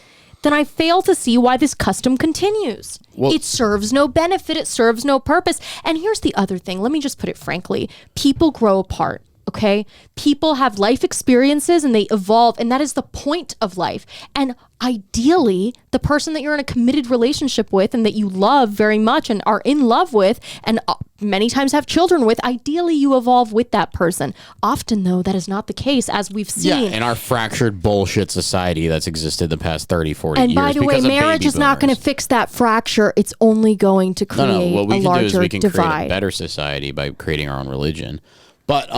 then I fail to see why this custom continues. Well, it serves no benefit. It serves no purpose. And here's the other thing. Let me just put it frankly. People grow apart. Okay? People have life experiences and they evolve, and that is the point of life. And ideally, the person that you're in a committed relationship with and that you love very much and are in love with and many times have children with, ideally you evolve with that person. Often, though, that is not the case, as we've seen. Yeah, in our fractured bullshit society that's existed the past 30, 40 years. And by the way, marriage is not going to fix that fracture. It's only going to create a larger divide. What we can do is we can create a better society by creating our own religion. But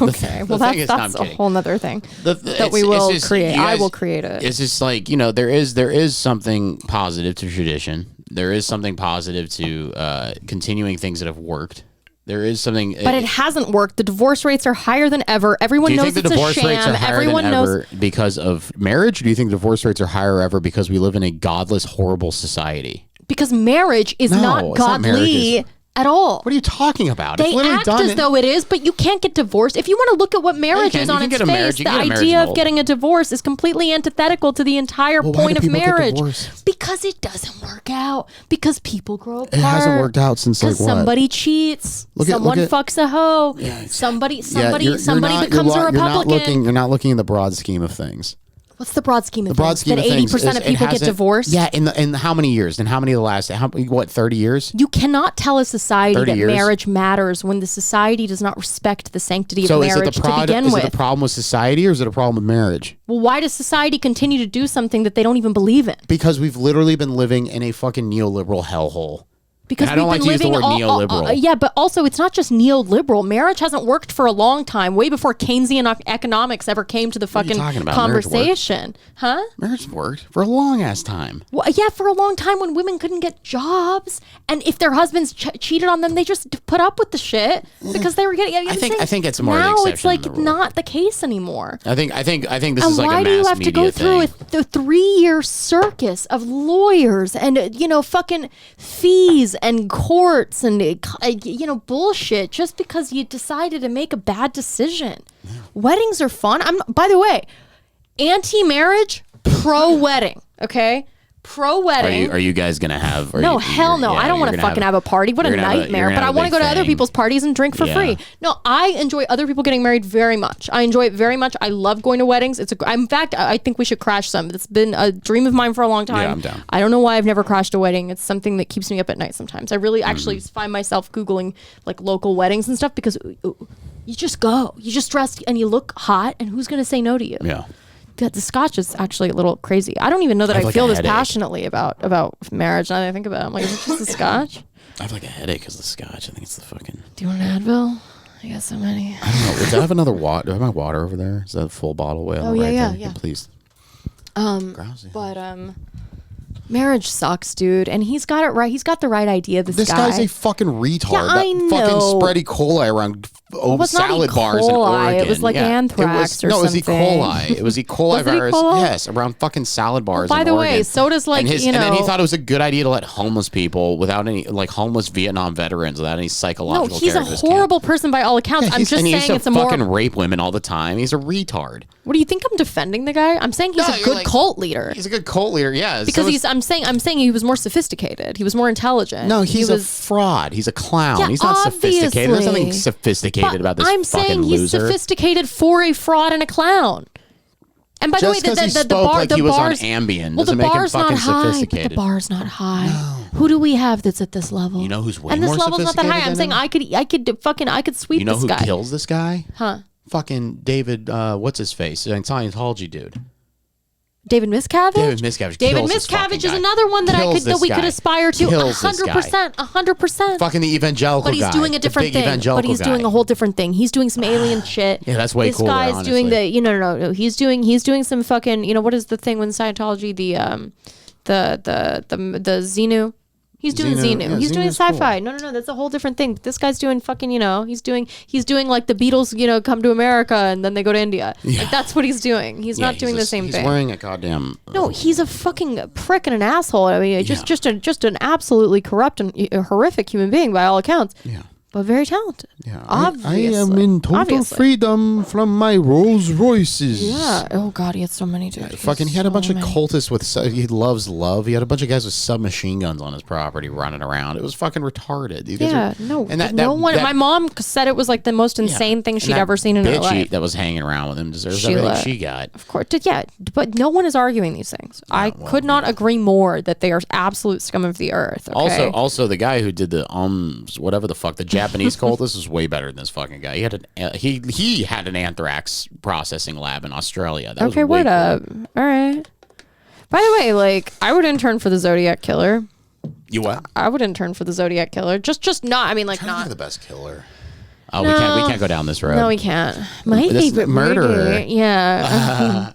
okay, well that's a whole nother thing that we will create. I will create it. It's just like, there is something positive to tradition. There is something positive to continuing things that have worked. There is something, but it hasn't worked. The divorce rates are higher than ever. Everyone knows it's a sham. Do you think the divorce rates are higher than ever because of marriage? Or do you think divorce rates are higher ever because we live in a godless, horrible society? Because marriage is not godly at all. What are you talking about? They act as though it is, but you can't get divorced. If you want to look at what marriage is on its face, the idea of getting a divorce is completely antithetical to the entire point of marriage. Because it doesn't work out. Because people grow apart. It hasn't worked out since like what? Somebody cheats. Someone fucks a hoe. Yeah, somebody becomes a Republican. You're not looking in the broad scheme of things. What's the broad scheme of things? That 80% of people get divorced? Yeah, in how many years? In how many of the last, 30 years? You cannot tell a society that marriage matters when the society does not respect the sanctity of marriage to begin with. Is it a problem with society or is it a problem with marriage? Well, why does society continue to do something that they don't even believe in? Because we've literally been living in a fucking neoliberal hellhole. Because I don't like to use the word neoliberal. Yeah, but also it's not just neoliberal. Marriage hasn't worked for a long time, way before Keynesian economics ever came to the fucking conversation. Huh? Marriage worked for a long ass time. Well, yeah, for a long time when women couldn't get jobs, and if their husbands cheated on them, they just put up with the shit because they were getting. I think it's more now the it's like not the case anymore. I think this is like a mass media thing. Why do you have to go through a 3-year circus of lawyers and fucking fees and courts and bullshit just because you decided to make a bad decision? Weddings are fun. By the way, anti-marriage, pro-wedding. Okay, pro-wedding. Are you guys gonna have? No, hell no. I don't want to fucking have a party. What a nightmare. But I want to go to other people's parties and drink for free. No, I enjoy other people getting married very much. I enjoy it very much. I love going to weddings. In fact, I think we should crash some. It's been a dream of mine for a long time. Yeah, I'm down. I don't know why I've never crashed a wedding. It's something that keeps me up at night sometimes. I really actually find myself Googling like local weddings and stuff because you just go. You just dress and you look hot, and who's going to say no to you? Yeah. The Scotch is actually a little crazy. I don't even know that I feel this passionately about marriage. Now that I think about it, I'm like, is it just the Scotch? I have like a headache because of the Scotch. I think it's the fucking... Do you want an Advil? I got so many. I don't know. Do I have another water? Do I have my water over there? Is that a full bottle way on Oh, the right yeah, there? yeah. Please. Grousy. But marriage sucks, dude. And he's got it right. He's got the right idea. This guy. guy's a fucking retard. Yeah, I that know. fucking spread E. coli around was not salad E. bars in coli. Oregon. It was like anthrax or no, it was E. something. coli. It was E. coli Was it E. virus. coli? Yes, around fucking salad bars. By in the Oregon. way, so does and then he thought it was a good idea to let homeless people without any homeless Vietnam veterans without any No, psychological. he's a horrible person by all accounts. Yeah, I'm just and he saying used to it's a fucking more. rape women all the time. He's a retard. What do you think I'm defending the guy? I'm saying he's No, a you're good like- cult leader. He's a good cult leader. Yeah, Because I'm saying he was more sophisticated. He was more intelligent. No, he he's a was. fraud. He's a clown. Yeah, He's not sophisticated. There's nothing obviously. sophisticated about this I'm fucking saying he's loser. sophisticated for a fraud and a clown. And by Just the way, 'cause he the spoke bar, like the he was on bars, Ambien well, the doesn't make him bar's not fucking high, but the sophisticated. bar's not high. Who do we have that's at this level? You know who's way and this more level's not that high. sophisticated I'm saying than I could sweep You know this who guy. kills this guy? Huh? Fucking David, what's his face? Scientology dude. David Miscavige. David Miscavige. David kills this fucking Miscavige is guy. another one that Kills this we guy. could aspire to. Kills this guy. 100%. 100%. Fucking the evangelical But he's guy. doing a different the big thing. But evangelical he's doing guy. a whole different thing. He's doing some alien shit. Yeah, that's way this cooler, guy's doing honestly. no. He's doing some fucking, what is the thing when Scientology, the Xenu? He's doing Xenu, Xenu. yeah, He's doing Xenu's sci-fi. cool. No, that's a whole different thing. This guy's doing fucking, he's doing like the Beatles, come to America and then they go to India. Yeah. Like that's what he's doing. He's not doing the same he's thing. He's wearing a goddamn. No, he's a fucking prick and an asshole. I mean, just an absolutely corrupt and horrific human being by all accounts. Yeah. But very talented. Yeah, Obviously. I am in total Obviously. freedom from my Rolls Royces. Yeah. Oh God, he had so many dudes. Fucking, he had a bunch of cultists with. He loves love. He had a bunch of guys with submachine guns on his property running around. It was fucking retarded. You guys Yeah. are- No. and that, no that, one. that- My mom said it was like the most insane thing and she'd that ever seen in her bitch life. that was hanging around with him deserves Sheila. everything she got. Of course, yeah, but no one is arguing these things. I could not agree more that they are absolute scum of the earth. Okay? Also, the guy who did the whatever the fuck, the Japanese cultist is way better than this fucking guy. He had he had an anthrax processing lab in Australia. That okay, was way what up? cooler. All right. By the way, like I would intern for the Zodiac Killer. You what? I would intern for the Zodiac Killer. Just not. I mean, like Trying to think not. of the best killer. Oh, we can't go down this road. No, we can't. My This favorite murderer. movie. Yeah.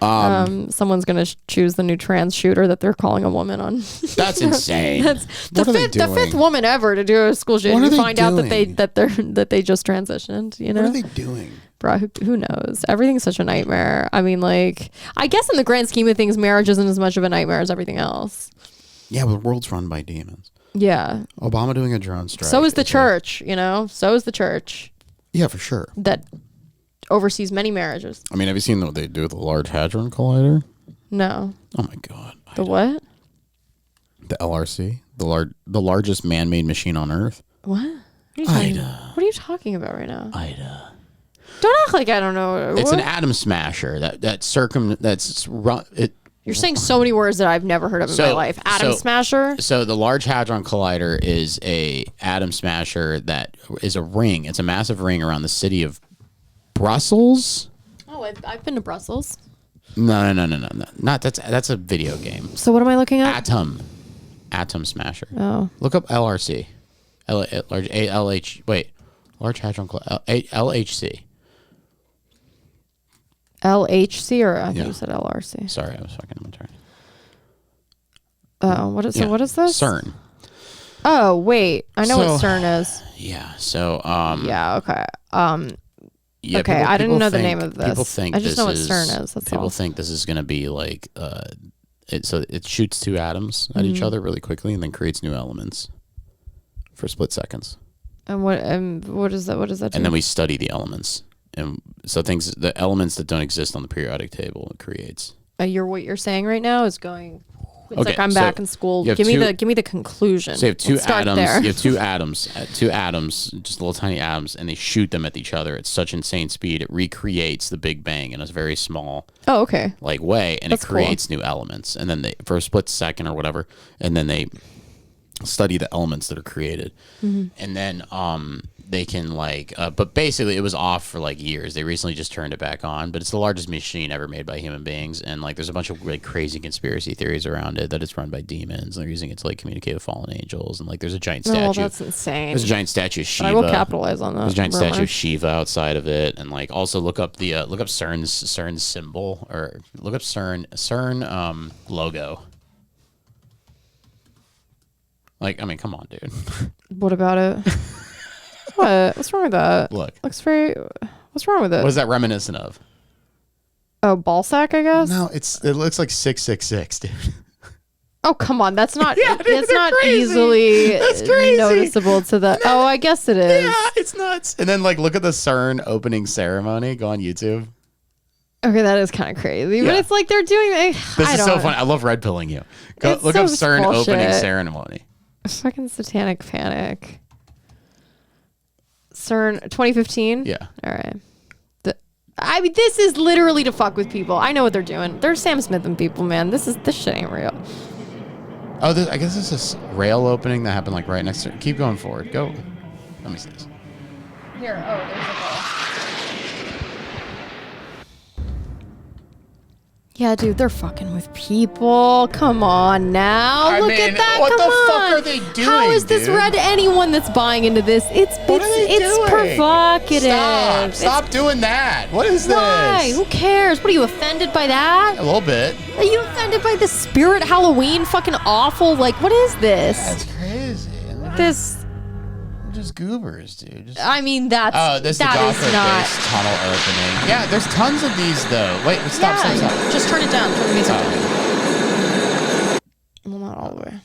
Someone's gonna choose the new trans shooter that they're calling a woman on. That's insane. That's the What are they the fifth doing? woman ever to do a school shooting. What are You they find out doing? that they just transitioned. You know, What are they doing? bro? Who knows? Everything's such a nightmare. I mean, like, I guess in the grand scheme of things, marriage isn't as much of a nightmare as everything else. Yeah, but the world's run by demons. Yeah. Obama doing a drone strike. So is the It's like- church. So is the church Yeah, for sure. that oversees many marriages. I mean, have you seen what they do with the Large Hadron Collider? No. Oh my god. The what? The LRC, the largest man-made machine on Earth. What? What are you talking about right now? Ida. Don't act like I don't know. It's What? an atom smasher You're saying so many words that I've never heard of in my life. Atom smasher. So the Large Hadron Collider is a atom smasher that is a ring. It's a massive ring around the city of Brussels. Oh, I've been to Brussels. No. Not that's a video game. So what am I looking at? Atom smasher. Oh. Look up LRC. Large Hadron LHC. LHC or I think Yeah. you said LRC. Sorry, I was fucking my turn. Oh, what is so? What is this? CERN. Oh, wait. I know what So- CERN is. Yeah. So Yeah. Okay. yeah, Okay, I didn't know the name of this. People think I just this know what CERN is, that's people all. think this is going to be like it shoots two atoms at Mm-hmm. each other really quickly and then creates new elements for split seconds. And what is that? What does that do? And then we study the elements. And so the elements that don't exist on the periodic table it creates. what you're saying right now is going. It's Okay, like I'm so back in school. you have Give two- me the conclusion. So you have two Let's start atoms. there. You have two atoms, just little tiny atoms, and they shoot them at each other at such insane speed it recreates the Big Bang in a very small Oh, okay. way, and That's it cool. creates new elements. And then for a split second or whatever, and then they study the elements that are created, and then they can like. But basically, it was off for like years. They recently just turned it back on. But it's the largest machine ever made by human beings, and like there's a bunch of like crazy conspiracy theories around it that it's run by demons. And they're using it to like communicate with fallen angels, and like there's a giant statue. Oh, that's insane. There's a giant statue of Shiva. I will capitalize on that. There's a giant statue of Shiva outside of it, and like also look up the CERN's symbol, or look up CERN logo. Like, I mean, come on, dude. What about it? What? What's wrong with that? Look. Looks very... What's wrong with it? What is that reminiscent of? Oh, ball sack, I guess? No, it looks like 666, dude. Oh, come on. That's not... Yeah, dude, it's not crazy. easily That's crazy. noticeable to the... Oh, I guess it is. Yeah, it's nuts. And then, like, look at the CERN opening ceremony. Go on YouTube. Okay, that is kind of crazy. But Yeah. it's like they're doing... This is so fun. I love red pilling you. Go It's look so up CERN bullshit. opening ceremony. Fucking satanic panic. CERN 2015? Yeah. All right. I mean, this is literally to fuck with people. I know what they're doing. They're Sam Smith and people, man. This shit ain't real. Oh, I guess this is rail opening that happened like right next to it. Keep going forward. Go. Let me see this. Here. Oh, there's a Yeah, dude, they're fucking with people. Come on now. I Look mean, at that. what Come the fuck on. are they doing, How is this dude? red to anyone that's buying into this? It's What are they doing? provocative. Stop doing that. What is Why? this? Who cares? What are you offended by that? A little bit. Are you offended by the spirit Halloween? Fucking awful. Like, what is this? That's crazy. This. They're just goobers, dude. I mean, that's. Oh, this is the that is not. Gothic-based tunnel opening. Yeah, there's tons of these though. Wait, stop. Just turn it down. Turn the music down. Well, not all the way.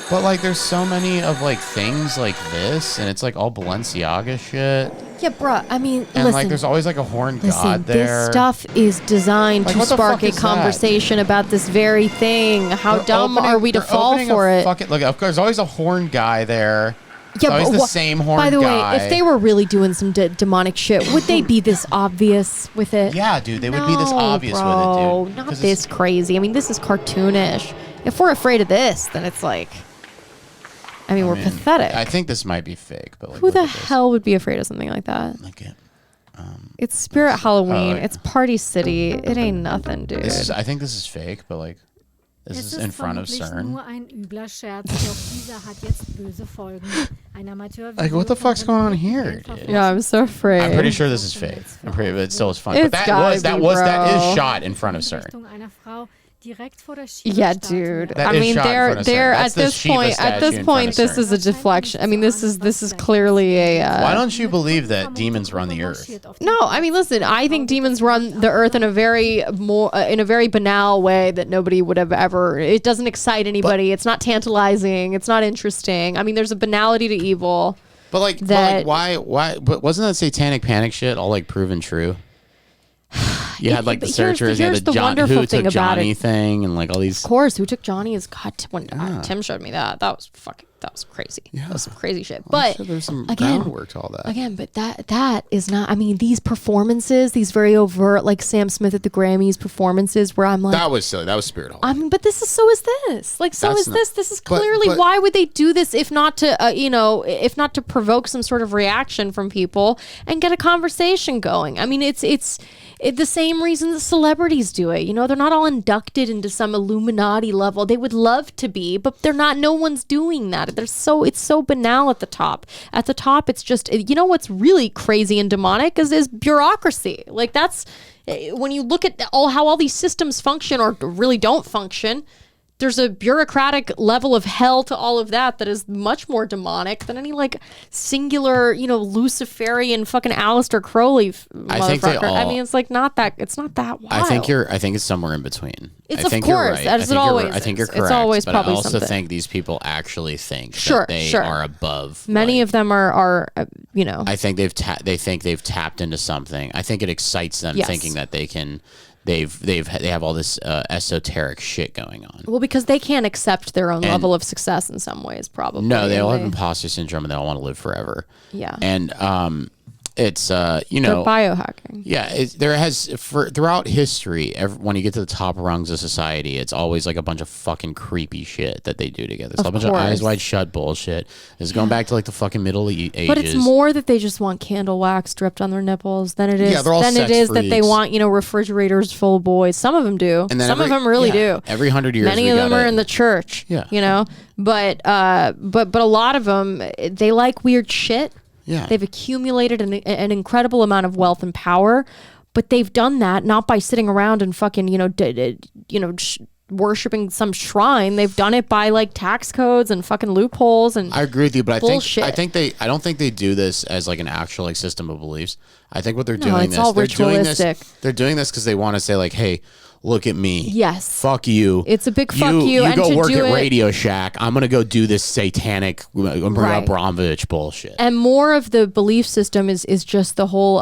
But like, there's so many of like things like this, and it's like all Balenciaga shit. Yeah, bruh. I mean, And listen. like, there's always like a horned Listen, god there. this stuff is designed Like, to what the spark fuck a is that? conversation about this very thing. How They're dumb opening- are we to they're fall opening for a it? Fucking, look, of course, there's always a horned guy there. Yeah, always but the wha- same horned By the guy. way, if they were really doing some demonic shit, would they be this obvious with it? Yeah, dude, they would be this obvious bro, with it, dude. Not 'Cause this crazy. I mean, this is cartoonish. If we're afraid of this, then it's like, I mean, we're pathetic. I think this might be fake, but like, Who look the at this. hell would be afraid of something like that? Like it. It's Spirit Halloween. yeah. It's Party City. It ain't nothing, dude. I think this is fake, but like, this is in front of CERN. Nur ein übler Scherz, doch dieser hat jetzt böse Folgen. Ein Amateur Like, what the fuck's going on here, dude? Yeah, I'm so afraid. I'm pretty sure this is fake. I'm pretty, but it still is fun. It's But gotta that be, is bro. shot in front of CERN. Richtung einer Frau direkt vor der Yeah, Schienenstatue. dude. That I is mean, shot in front of they're CERN. at That's the this Shiva point. At statue this in front point, of this CERN. is a deflection. I mean, this is clearly a. Why don't you believe that demons run the earth? No, I mean, listen. I think demons run the earth in a very banal way that nobody would have ever. It doesn't excite anybody. It's not tantalizing. It's not interesting. I mean, there's a banality to evil. But like, why? But wasn't that satanic panic shit all like proven true? You had like the But here's searchers, you had here's the the John, wonderful who thing took about Johnny it. thing, and like all these. Of course, who took Johnny is God. Tim showed me that. That was crazy. Yeah. That was some crazy shit. I'm But sure there's some again, groundwork to all that. Again, but that is not. I mean, these performances, these very overt, like Sam Smith at the Grammys performances, where I'm like, That was silly. That was Spirit Hall. I mean, but so is this. Like, so That's is not- this. This is but- clearly but- why would they do this if not to, if not to provoke some sort of reaction from people and get a conversation going. I mean, it's the same reason that celebrities do it. You know, they're not all inducted into some Illuminati level. They would love to be, but they're not. No one's doing that. It's so banal at the top. At the top, it's just, you know, what's really crazy and demonic is bureaucracy. Like, that's when you look at how all these systems function or really don't function. There's a bureaucratic level of hell to all of that is much more demonic than any like singular, Luciferian fucking Aleister Crowley I think they motherfucker. I all- mean, it's not that wild. I think it's somewhere in between. It's I think of course, you're right. as it always I think is. you're It's correct. always but probably I also something. think these people actually think Sure, that they sure. are above. Many like, of them are I think they think they've tapped into something. I think it excites them Yes. thinking that they can. They have all this esoteric shit going on. well, because they can't accept their own level of success in some ways, probably. No, they all have And imposter syndrome and they all want to live forever. Yeah. And it's They're biohacking. Yeah, throughout history, when you get to the top rungs of society, it's always like a bunch of fucking creepy shit that they do together. It's a bunch of eyes wide shut bullshit. It's going back to like the fucking Middle Ages. But it's more that they just want candle wax dripped on their nipples than it is. Yeah, they're all sex it is that they freaks. want refrigerators full of boys. Some of them do. And then some of them really do. Every 100 years, many of them are in the church. Yeah. But a lot of them, they like weird shit. Yeah. They've accumulated an incredible amount of wealth and power, but they've done that not by sitting around and fucking, worshiping some shrine. They've done it by like tax codes and fucking loopholes and I agree with you, but bullshit. I don't think they do this as like an actual like system of beliefs. I think what they're it's all ritualistic. They're doing this because they want to say like, hey, look at me. Yes. Fuck you. It's a big fuck you. You and go to work do at it, Radio Shack. I'm going to go do this satanic Abramovich bullshit. And more of the belief system is just the whole,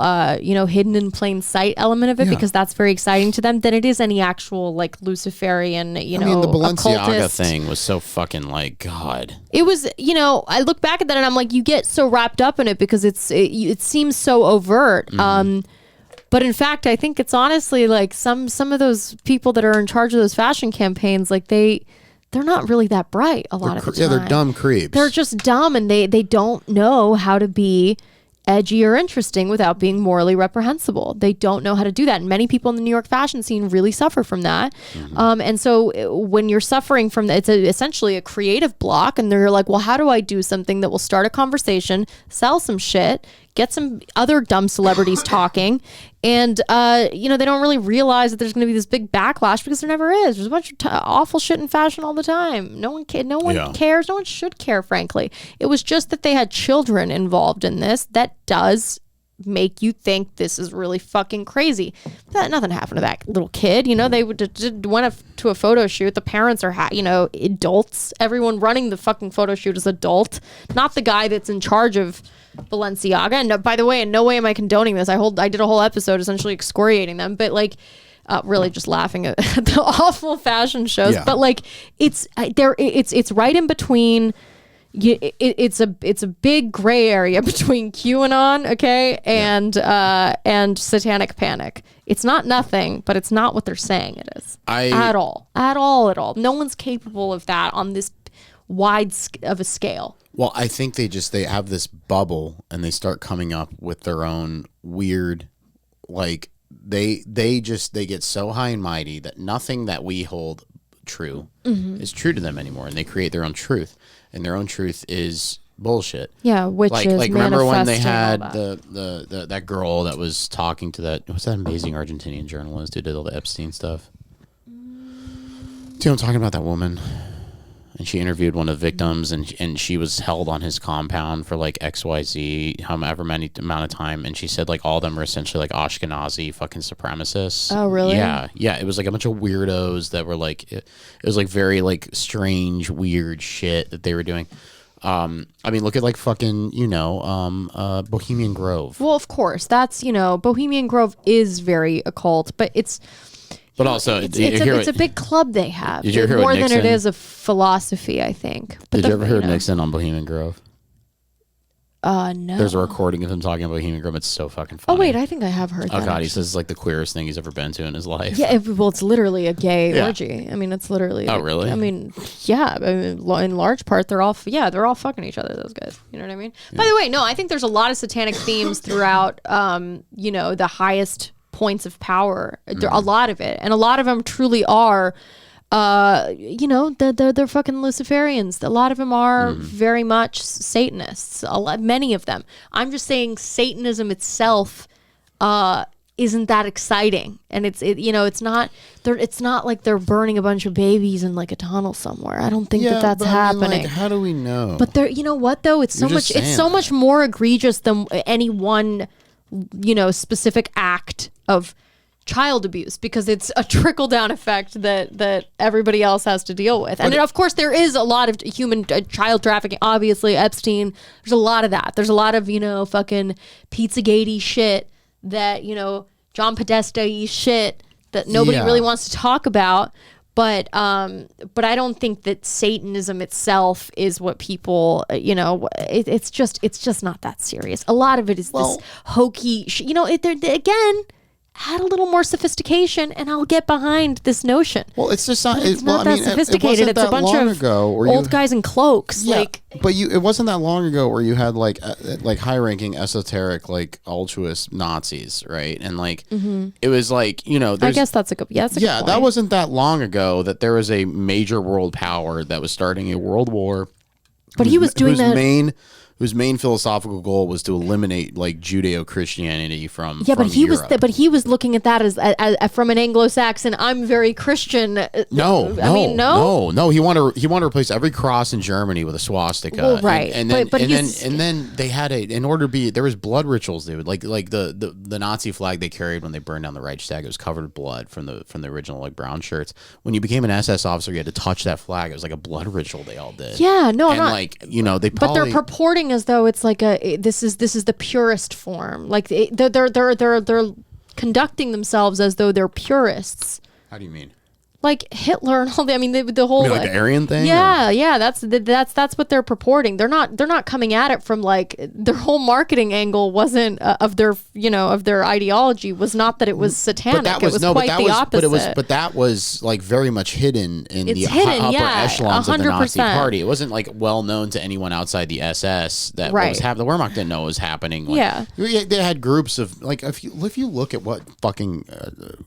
hidden in plain sight element of it, because that's very exciting to them, than it is any actual like Luciferian, the Balenciaga occultist thing was so fucking like, God. It was, I look back at that and I'm like, you get so wrapped up in it because it seems so overt. But in fact, I think it's honestly like some of those people that are in charge of those fashion campaigns, like they're not really that bright a lot of the time. Yeah, they're dumb creeps. They're just dumb, and they don't know how to be edgy or interesting without being morally reprehensible. They don't know how to do that. And many people in the New York fashion scene really suffer from that. And so when you're suffering from that, it's essentially a creative block, and they're like, well, how do I do something that will start a conversation, sell some shit, get some other dumb celebrities talking, and they don't really realize that there's going to be this big backlash, because there never is. There's a bunch of awful shit in fashion all the time. No one cares. No one should care, frankly. It was just that they had children involved in this that does make you think this is really fucking crazy. Nothing happened to that little kid. They went to a photo shoot. The parents are adults. Everyone running the fucking photo shoot is adult, not the guy that's in charge of Balenciaga. And by the way, in no way am I condoning this. I did a whole episode essentially excoriating them, but like really just laughing at the awful fashion shows. But like it's right in between. It's a big gray area between QAnon, okay, and satanic panic. It's not nothing, but it's not what they're saying it is at all. No one's capable of that on this wide of a scale. Well, I think they have this bubble, and they start coming up with their own weird, like they get so high and mighty that nothing that we hold true is true to them anymore, and they create their own truth, and their own truth is bullshit. Yeah, which like is remember when they had that. that girl that was talking to what's that amazing Argentinian journalist who did all the Epstein stuff? Do you know what I'm talking about, that woman? And she interviewed one of the victims, and she was held on his compound for like XYZ, however many amount of time. And she said like all of them were essentially like Ashkenazi fucking supremacists. Oh, really? Yeah. It was like a bunch of weirdos that were like, it was like very like strange, weird shit that they were doing. Look at like fucking, Bohemian Grove. Well, of course, that's, Bohemian Grove is very occult, but it's... But also, it's a big club they have. Did you ever hear more what than Nixon, it is a philosophy, I think. But did you ever hear Nixon on Bohemian Grove? No. There's a recording of him talking about Bohemian Grove. It's so fucking funny. Oh wait, I think I have heard that. Oh god, he says it's like the queerest thing he's ever been to in his life. Yeah, it's literally a gay orgy. I mean, it's literally. Oh really? I mean, yeah. in large part, they're all fucking each other. Those guys. You know what I mean? Yeah. By the way, no, I think there's a lot of satanic themes throughout. The highest points of power. A lot of it, and a lot of them truly are. They're fucking Luciferians. A lot of them are very much Satanists. Many of them. I'm just saying Satanism itself isn't that exciting, and it's not. It's not like they're burning a bunch of babies in like a tunnel somewhere. I don't think that's happening. How do we know? But you know what though? It's so much more egregious than any one, specific act of child abuse, because it's a trickle-down effect that everybody else has to deal with. And of course there is a lot of human child trafficking, obviously Epstein. There's a lot of that. There's a lot of fucking Pizzagate-y shit that John Podesta-y shit that nobody really wants to talk about. But I don't think that Satanism itself is what people, it's just not that serious. A lot of it is this hokey, again, add a little more sophistication and I'll get behind this notion. Well, it's just not. It's not that sophisticated. It's a bunch of old guys in cloaks. Yeah, but it wasn't that long ago where you had like high-ranking esoteric like altruist Nazis, right? And like it was like I guess that's a good. Yeah, that's a good point. That wasn't that long ago that there was a major world power that was starting a world war. But he was doing that. Whose main philosophical goal was to eliminate like Judeo-Christianity from but he Europe. was looking at that as from an Anglo-Saxon. I'm very Christian. No. He wanted to replace every cross in Germany with a swastika. Well, right, and then they had there was blood rituals. They would like the Nazi flag they carried when they burned down the Reichstag. It was covered with blood from the original like brown shirts. When you became an SS officer, you had to touch that flag. It was like a blood ritual they all did. Yeah, no, and I'm not. Like they probably, but they're purporting as though it's like this is the purest form. Like they're conducting themselves as though they're purists. How do you mean? Like Hitler and all the the whole like the Aryan thing. Yeah, that's what they're purporting. They're not coming at it from like their whole marketing angle wasn't of their ideology was not that it was satanic. It was quite the opposite. But that was like very much hidden in the upper echelons of the Nazi party. It wasn't like well known to anyone outside the SS that what was happening. The Wehrmacht didn't know what was happening. Like, they had groups of like if you look at what fucking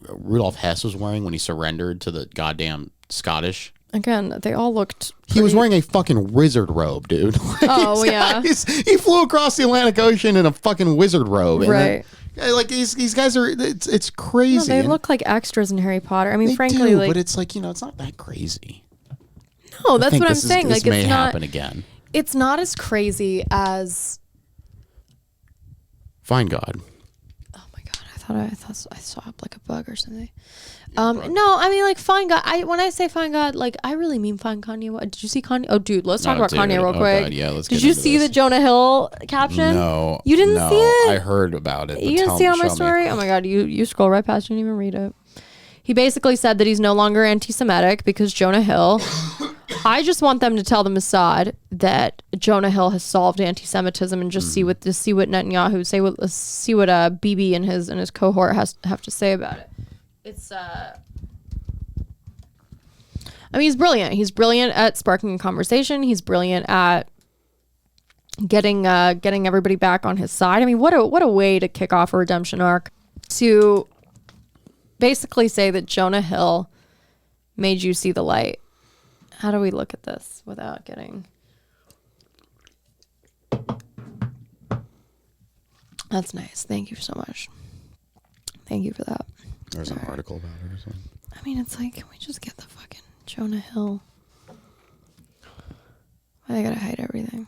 Rudolf Hess was wearing when he surrendered to the goddamn Scottish. Again, they all looked He was wearing a fucking wizard robe, dude. He flew across the Atlantic Ocean in a fucking wizard robe. Right. And like these guys are it's crazy. No, they look like extras in Harry Potter. I mean, frankly, but it's like, it's not that crazy. No, that's what I'm saying. This like may it's not happen again. It's not as crazy as Find God. Oh my god, I thought I saw like a bug or something. No, I mean like find God. When I say find God, like I really mean find Kanye. Did you see Kanye? Oh, dude, let's talk about Kanye real quick. God, yeah, let's. Did you see the Jonah Hill caption? No, you didn't see it. I heard about it. You didn't see it on my story. Oh my god, you scroll right past. You didn't even read it. He basically said that he's no longer anti-Semitic because Jonah Hill. I just want them to tell the Mossad that Jonah Hill has solved anti-Semitism and just see what Netanyahu see what Bibi and his cohort have to say about it. It's I mean, he's brilliant. He's brilliant at sparking a conversation. He's brilliant at getting everybody back on his side. I mean, what a way to kick off a redemption arc, to basically say that Jonah Hill made you see the light. How do we look at this without getting... That's nice. Thank you so much. Thank you for that. There's an article about it or something. I mean, it's like, can we just get the fucking Jonah Hill? Why they gotta hide everything?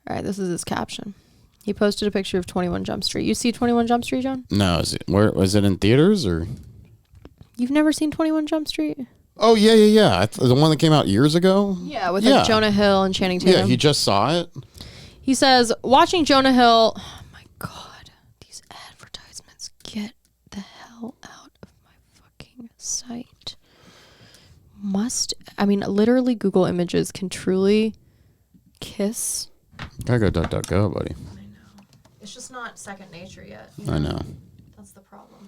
All right, this is his caption. He posted a picture of 21 Jump Street. You see 21 Jump Street, John? No, was it in theaters or? You've never seen 21 Jump Street? Oh yeah. The one that came out years ago. Yeah, with like Jonah Hill and Channing Tatum. Yeah, he just saw it. He says, watching Jonah Hill. Oh my god, these advertisements, get the hell out of my fucking sight. Literally Google Images can truly kiss. Gotta go DuckDuckGo, buddy. I know. It's just not second nature yet. I know. That's the problem.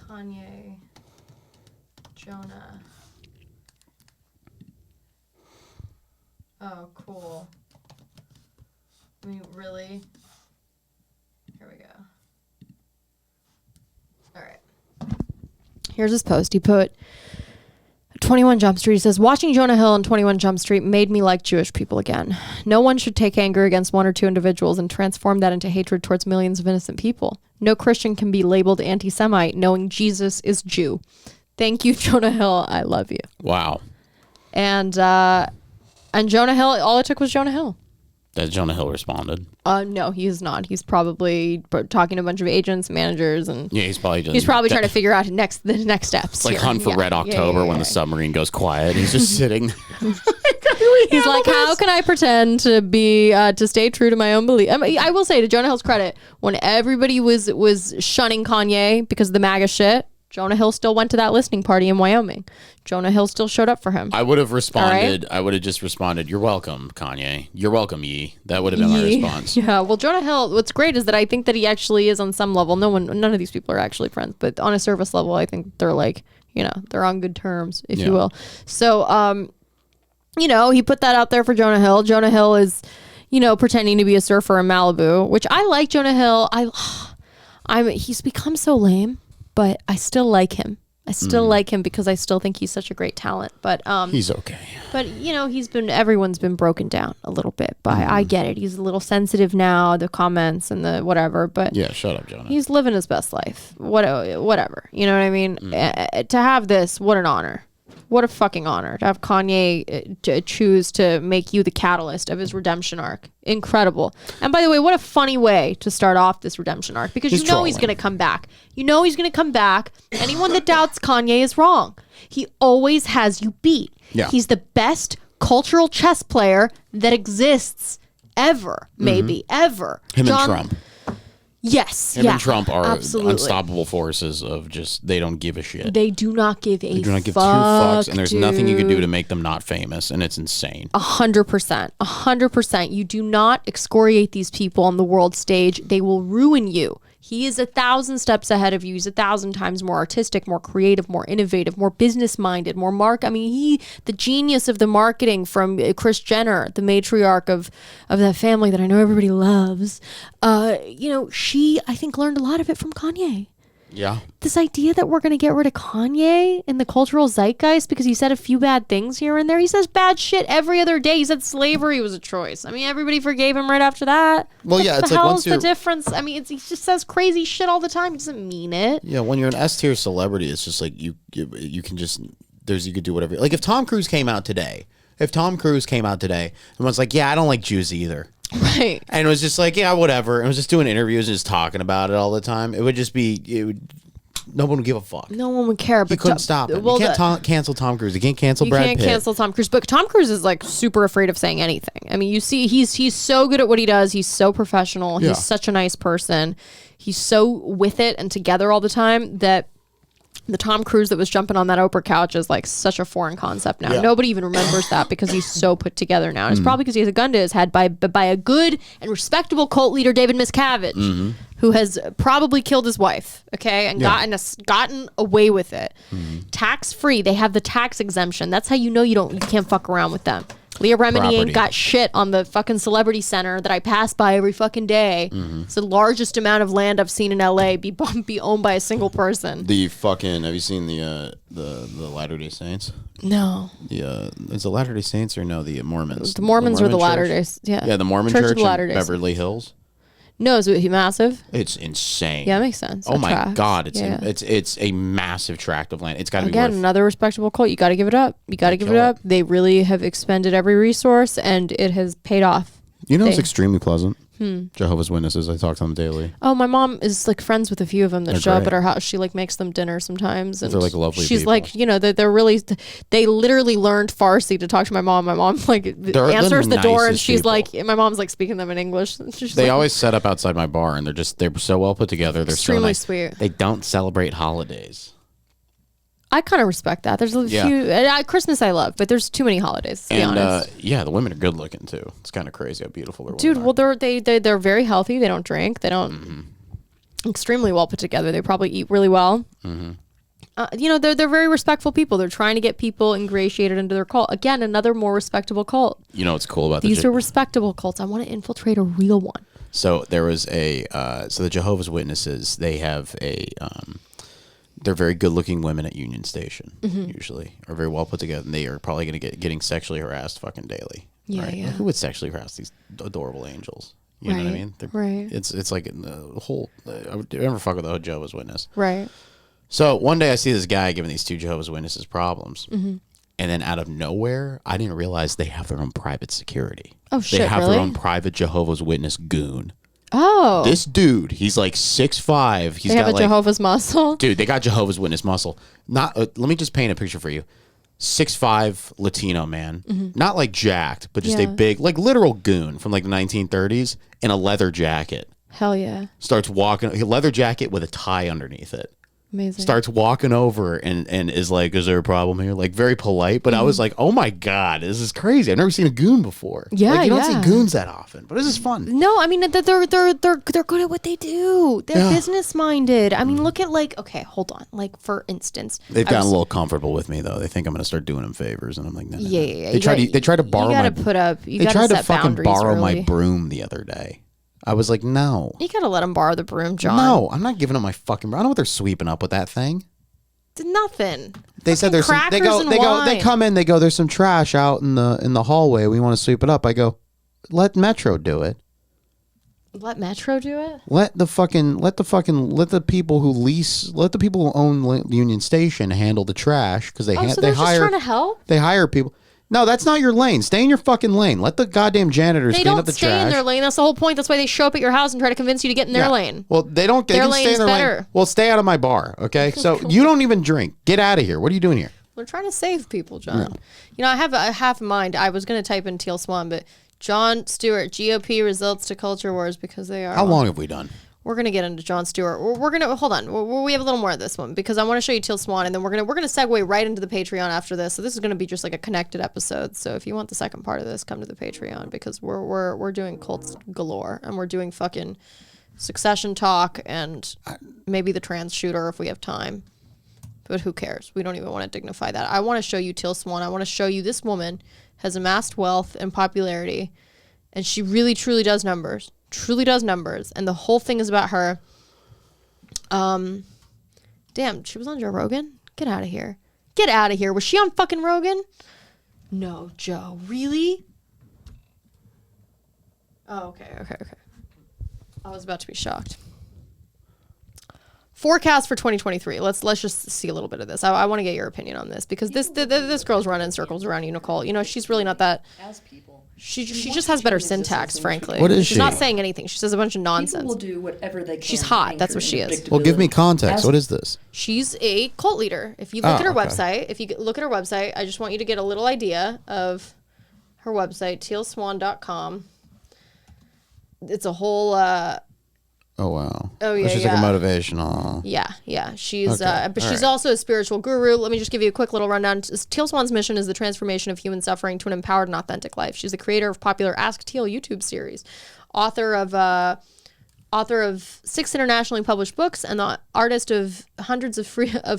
Kanye, Jonah. Oh, cool. I mean, really? Here we go. All right. Here's his post. He put 21 Jump Street. He says, watching Jonah Hill and 21 Jump Street made me like Jewish people again. No one should take anger against one or two individuals and transform that into hatred towards millions of innocent people. No Christian can be labeled anti-Semite knowing Jesus is Jew. Thank you, Jonah Hill. I love you. Wow. And Jonah Hill, all it took was Jonah Hill. That Jonah Hill responded. No, he is not. He's probably talking to a bunch of agents, managers, and he's probably trying to figure out the next steps. It's like Hunt for Red October when the submarine goes quiet. He's just sitting. He's like, how can I pretend to be to stay true to my own belief? I mean, I will say, to Jonah Hill's credit, when everybody was shunning Kanye because of the MAGA shit, Jonah Hill still went to that listening party in Wyoming. Jonah Hill still showed up for him. I would have responded. I would have just responded, "You're welcome, Kanye. You're welcome, Ye." That would have been my response. Yeah. Well, Jonah Hill. What's great is that I think that he actually is on some level. None of these people are actually friends, but on a surface level, I think they're like, they're on good terms, if you will. So, he put that out there for Jonah Hill. Jonah Hill is, pretending to be a surfer in Malibu, which I like Jonah Hill. He's become so lame, but I still like him. I still like him because I still think he's such a great talent. But he's okay. But everyone's been broken down a little bit. But I get it. He's a little sensitive now, the comments and the whatever. But yeah, shut up, Jonah. He's living his best life. Whatever. You know what I mean? To have this, what an honor. What a fucking honor to have Kanye to choose to make you the catalyst of his redemption arc. Incredible. And by the way, what a funny way to start off this redemption arc, because he's going to come back. He's going to come back. Anyone that doubts Kanye is wrong. He always has you beat. Yeah. He's the best cultural chess player that exists ever, maybe ever. Him and Trump. Yes. Him and Trump are unstoppable forces of just, they don't give a shit. They do not give a fuck. They do not give 2 fucks, and there's nothing you can do to make them not famous, and it's insane. 100%. 100%. You do not excoriate these people on the world stage. They will ruin you. He is 1,000 steps ahead of you. He's 1,000 times more artistic, more creative, more innovative, more business-minded, more the genius of the marketing from Kris Jenner, the matriarch of that family that I know everybody loves. She, I think, learned a lot of it from Kanye. Yeah. This idea that we're going to get rid of Kanye in the cultural zeitgeist because he said a few bad things here and there. He says bad shit every other day. He said slavery was a choice. I mean, everybody forgave him right after that. Well, yeah, it's like once the difference. I mean, he just says crazy shit all the time. He doesn't mean it. Yeah, when you're an S-tier celebrity, it's just like you can just you could do whatever. Like if Tom Cruise came out today, everyone's like, yeah, I don't like Jews either. Right. And it was just like, yeah, whatever. And it was just doing interviews and just talking about it all the time. No one would give a fuck. No one would care. But you couldn't stop it. You can't cancel Tom Cruise. You can't cancel Brad Pitt. You can't cancel Tom Cruise. But Tom Cruise is like super afraid of saying anything. I mean, you see, he's so good at what he does. He's so professional. He's such a nice person. He's so with it and together all the time that the Tom Cruise that was jumping on that Oprah couch is like such a foreign concept now. Yeah. Nobody even remembers that because he's so put together now. And it's probably because he has a gun to his head by a good and respectable cult leader, David Miscavige, who has probably killed his wife, and gotten away with it. Tax free. They have the tax exemption. That's how you know you can't fuck around with them. Leah Remini ain't got shit on the fucking Celebrity Center that I pass by every fucking day. It's the largest amount of land I've seen in LA be owned by a single person. Have you seen the Latter-day Saints? No. Is it Latter-day Saints or no, the Mormons? The Mormons were the Latter-day. Yeah. Yeah, the Mormon Church in Beverly Hills. No, is it massive? It's insane. Yeah, that makes sense. Oh my God, it's a massive tract of land. It's got to be worth. Another respectable cult. You got to give it up. They really have expended every resource, and it has paid off. It's extremely pleasant. Jehovah's Witnesses, I talk to them daily. Oh, my mom is like friends with a few of them that show up at our house. She like makes them dinner sometimes, and they're like lovely. She's people. like, they're really. They literally learned Farsi to talk to my mom. My mom like answers the door, and she's like, my mom's like speaking them in English. They always set up outside my bar, and they're so well put together. They're extremely so nice. Sweet. They don't celebrate holidays. I kind of respect that. There's a few Christmas I love, but there's too many holidays. To be honest. The women are good looking too. It's kind of crazy how beautiful they're. Dude, well, they're very healthy. They don't drink. They don't. Extremely well put together. They probably eat really well. They're very respectful people. They're trying to get people ingratiated into their cult. Again, another more respectable cult. You know what's cool about these are respectable cults. I want to infiltrate a real one. So there was the Jehovah's Witnesses. They have they're very good-looking women at Union Station, usually, are very well put together, and they are probably going to getting sexually harassed fucking daily. Yeah, right? yeah. Who would sexually harass these adorable angels? You know what I mean? Right. It's like the whole. I would never fuck with a Jehovah's Witness. Right. So one day I see this guy giving these 2 Jehovah's Witnesses problems, and then out of nowhere, I didn't realize they have their own private security. Oh shit! They have really? their own private Jehovah's Witness goon. Oh. This dude, he's like 6'5". They have a Jehovah's muscle? Dude, they got Jehovah's Witness muscle. Not. Let me just paint a picture for you. 6'5" Latino man. Not like jacked, but just a big, like literal goon from like the 1930s in a leather jacket. Hell yeah. Starts walking, a leather jacket with a tie underneath it. Amazing. Starts walking over and is like, "Is there a problem here?" Like very polite, but I was like, "Oh my god, this is crazy! I've never seen a goon before." Yeah, like, you don't yeah. see goons that often, but this is fun. No, I mean they're good at what they do. They're business minded. I mean, look at okay, hold on. Like for instance, They've gotten a little comfortable with me though. They think I'm going to start doing them favors, and I'm like, no. Yeah. They tried to borrow You my. gotta put up. You They gotta tried to set fucking boundaries borrow my early. broom the other day. I was like, no. You gotta let them borrow the broom, John. No, I'm not giving them my fucking. I don't know what they're sweeping up with that thing. Nothing. They said there's some, they come in, they go, there's some trash out in the hallway. We want to sweep it up. I go, let Metro do it. Let Metro do it? Let the people who own Union Station handle the trash because they So they they're just hire trying to help? They hire people. No, that's not your lane. Stay in your fucking lane. Let the goddamn janitors clean up the trash. They don't stay in their lane. That's the whole point. That's why they show up at your house and try to convince you to get in their lane. Well, they don't. They Their can stay in lane's their better. lane. Well, stay out of my bar, okay? So you don't even drink. Get out of here. What are you doing here? We're trying to save people, John. You know, I have in mind. I was going to type in Teal Swan, but Jon Stewart, GOP results to culture wars because they are. How long have we done? We're gonna get into Jon Stewart. We're gonna hold on. We have a little more of this one because I want to show you Teal Swan, and then we're gonna segue right into the Patreon after this. So this is gonna be just like a connected episode. So if you want the second part of this, come to the Patreon because we're doing cults galore and we're doing fucking Succession talk and maybe the trans shooter if we have time. But who cares? We don't even want to dignify that. I want to show you Teal Swan. I want to show you this woman has amassed wealth and popularity, and she really truly does numbers. And the whole thing is about her. Damn, she was on Joe Rogan? Get out of here. Was she on fucking Rogan? No, Joe. Really? Oh, okay. I was about to be shocked. Forecast for 2023. Let's just see a little bit of this. I want to get your opinion on this because this girl's running circles around unicult. You know, she's really not that. As people, she just has better syntax, frankly. What is She's she? not saying anything. She says a bunch of nonsense. people will do whatever they can. She's to hot. anchor That's what she in is. Well, give me predictability. context. As What is this? She's a cult leader. If you look at her okay. website, I just want you to get a little idea of her website, tealswan.com. It's a whole Oh wow. Oh, yeah, She's yeah. like a motivational. Yeah. She's Okay, but all she's right. also a spiritual guru. Let me just give you a quick little rundown. Teal Swan's mission is the transformation of human suffering to an empowered and authentic life. She's the creator of popular Ask Teal YouTube series, author of 6 internationally published books, and the artist of hundreds of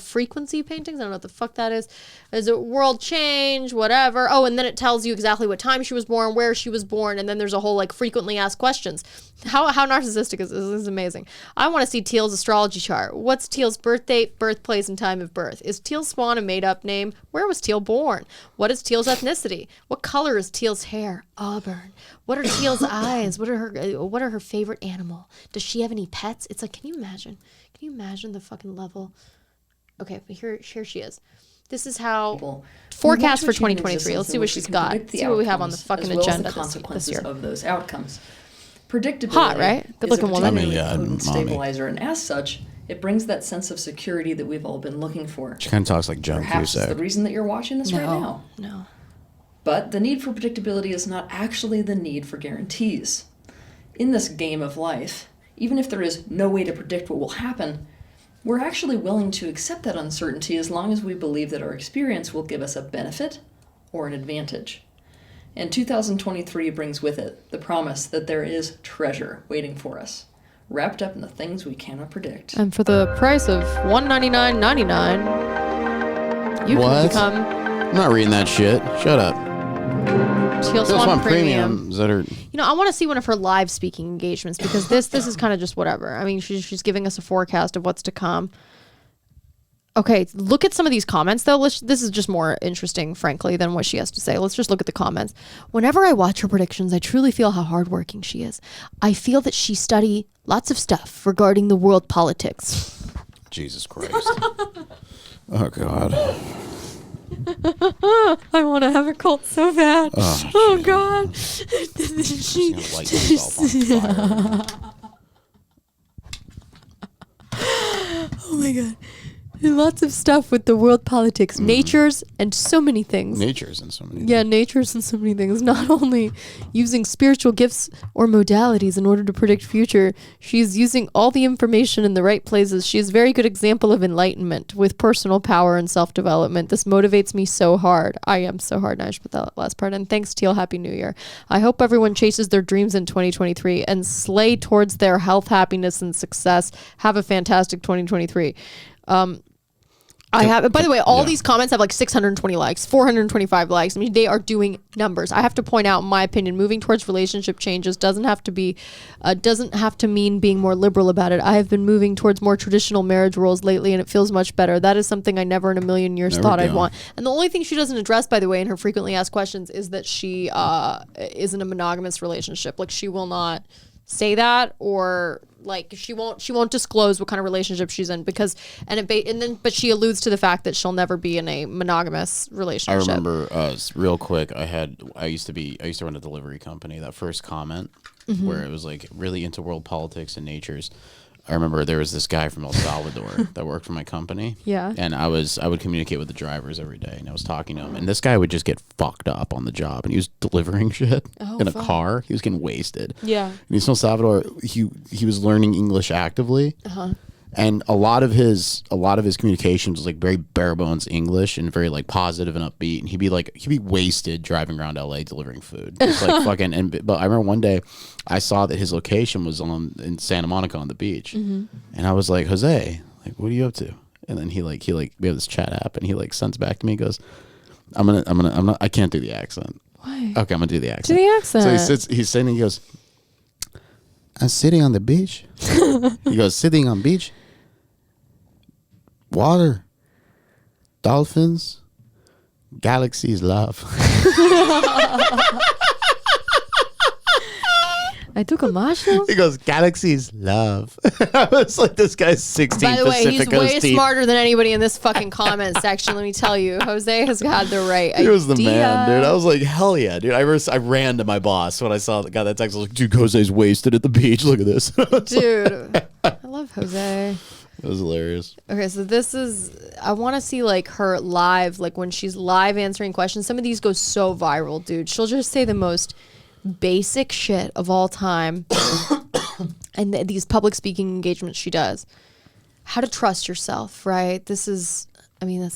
frequency paintings. I don't know what the fuck that is. Is it World Change, whatever. Oh, and then it tells you exactly what time she was born, where she was born, and then there's a whole like frequently asked questions. How narcissistic is this? This is amazing. I want to see Teal's astrology chart. What's Teal's birth date, birthplace, and time of birth? Is Teal Swan a made-up name? Where was Teal born? What is Teal's ethnicity? What color is Teal's hair? Auburn. What are Teal's eyes? What are her favorite animal? Does she have any pets? It's like, can you imagine? Can you imagine the fucking level? Okay, but here she is. This is how forecast for 2023. Let's see what she's got. Let's see what we have on the fucking agenda this year. Of those outcomes. Predictability. Hot, right? Good-looking woman. I mean, yeah, potent mommy. stabilizer, and as such, it brings that sense of security that we've all been looking for. She kind of talks like Joan Perhaps it's the Cusack. reason that you're watching this right now. No. But the need for predictability is not actually the need for guarantees. In this game of life, even if there is no way to predict what will happen, we're actually willing to accept that uncertainty as long as we believe that our experience will give us a benefit or an advantage. And 2023 brings with it the promise that there is treasure waiting for us, wrapped up in the things we cannot predict. And for the price of $199.99, you What? can become I'm not reading that shit. Shut up. Teal Swan Swan Premium. Premiums that are. You know, I want to see one of her live speaking engagements because this is kind of just whatever. I mean, she's giving us a forecast of what's to come. Okay, look at some of these comments though. This is just more interesting, frankly, than what she has to say. Let's just look at the comments. Whenever I watch her predictions, I truly feel how hardworking she is. I feel that she studied lots of stuff regarding the world politics. Jesus Christ. Oh God. I want to have a cult so bad. Oh God. She's gonna light herself on fire. Oh my God. Lots of stuff with the world politics, natures, and so many things. Natures and so many Yeah, natures and so many things. Not only using spiritual gifts or modalities in order to predict future, she's using all the information in the right places. She is a very good example of enlightenment with personal power and self-development. This motivates me so hard. I am so hard. Now I should put that last part in. Thanks, Teal. Happy New Year. I hope everyone chases their dreams in 2023 and slay towards their health, happiness, and success. Have a fantastic 2023. I have, by the way, all these comments have like 620 likes, 425 likes. I mean, they are doing numbers. I have to point out, in my opinion, moving towards relationship changes doesn't have to mean being more liberal about it. I have been moving towards more traditional marriage rules lately, and it feels much better. That is something I never in a million years thought I'd want. And the only thing she doesn't address, by the way, in her frequently asked questions is that she is in a monogamous relationship. Like, she will not say that, or like she won't disclose what kind of relationship she's in, because but she alludes to the fact that she'll never be in a monogamous relationship. I remember real quick, I used to run a delivery company. That first comment where it was like really into world politics and natures. I remember there was this guy from El Salvador that worked for my company. Yeah. And I would communicate with the drivers every day, and I was talking to him, and this guy would just get fucked up on the job, and he was delivering shit in a car. He was getting wasted. Yeah. And he's from El Salvador. He was learning English actively. And a lot of his communication was like very bare bones English and very like positive and upbeat. And he'd be wasted driving around LA delivering food. It's like fucking. But I remember one day I saw that his location was in Santa Monica on the beach, and I was like, Jose, like, what are you up to? And then he we have this chat app, and he like sends back to me, and goes, I can't do the accent. Why? Okay, I'm gonna do the accent. Do the accent. So he's sitting, he goes, I'm sitting on the beach. He goes, sitting on beach. Water, dolphins, galaxies, love. I took a mushroom. He goes, galaxies, love. I was like, this guy's 16 By the way, Pacific he's way Coast team. smarter than anybody in this fucking comment section. Let me tell you, Jose has got the right idea. He was the man, dude. I was like, hell yeah, dude. I ran to my boss when I got that text. I was like, dude, Jose's wasted at the beach. Look at this. Dude, I love Jose. It was hilarious. Okay, so I want to see like her live, like when she's live answering questions. Some of these go so viral, dude. She'll just say the most basic shit of all time. And these public speaking engagements she does. How to trust yourself, right? That's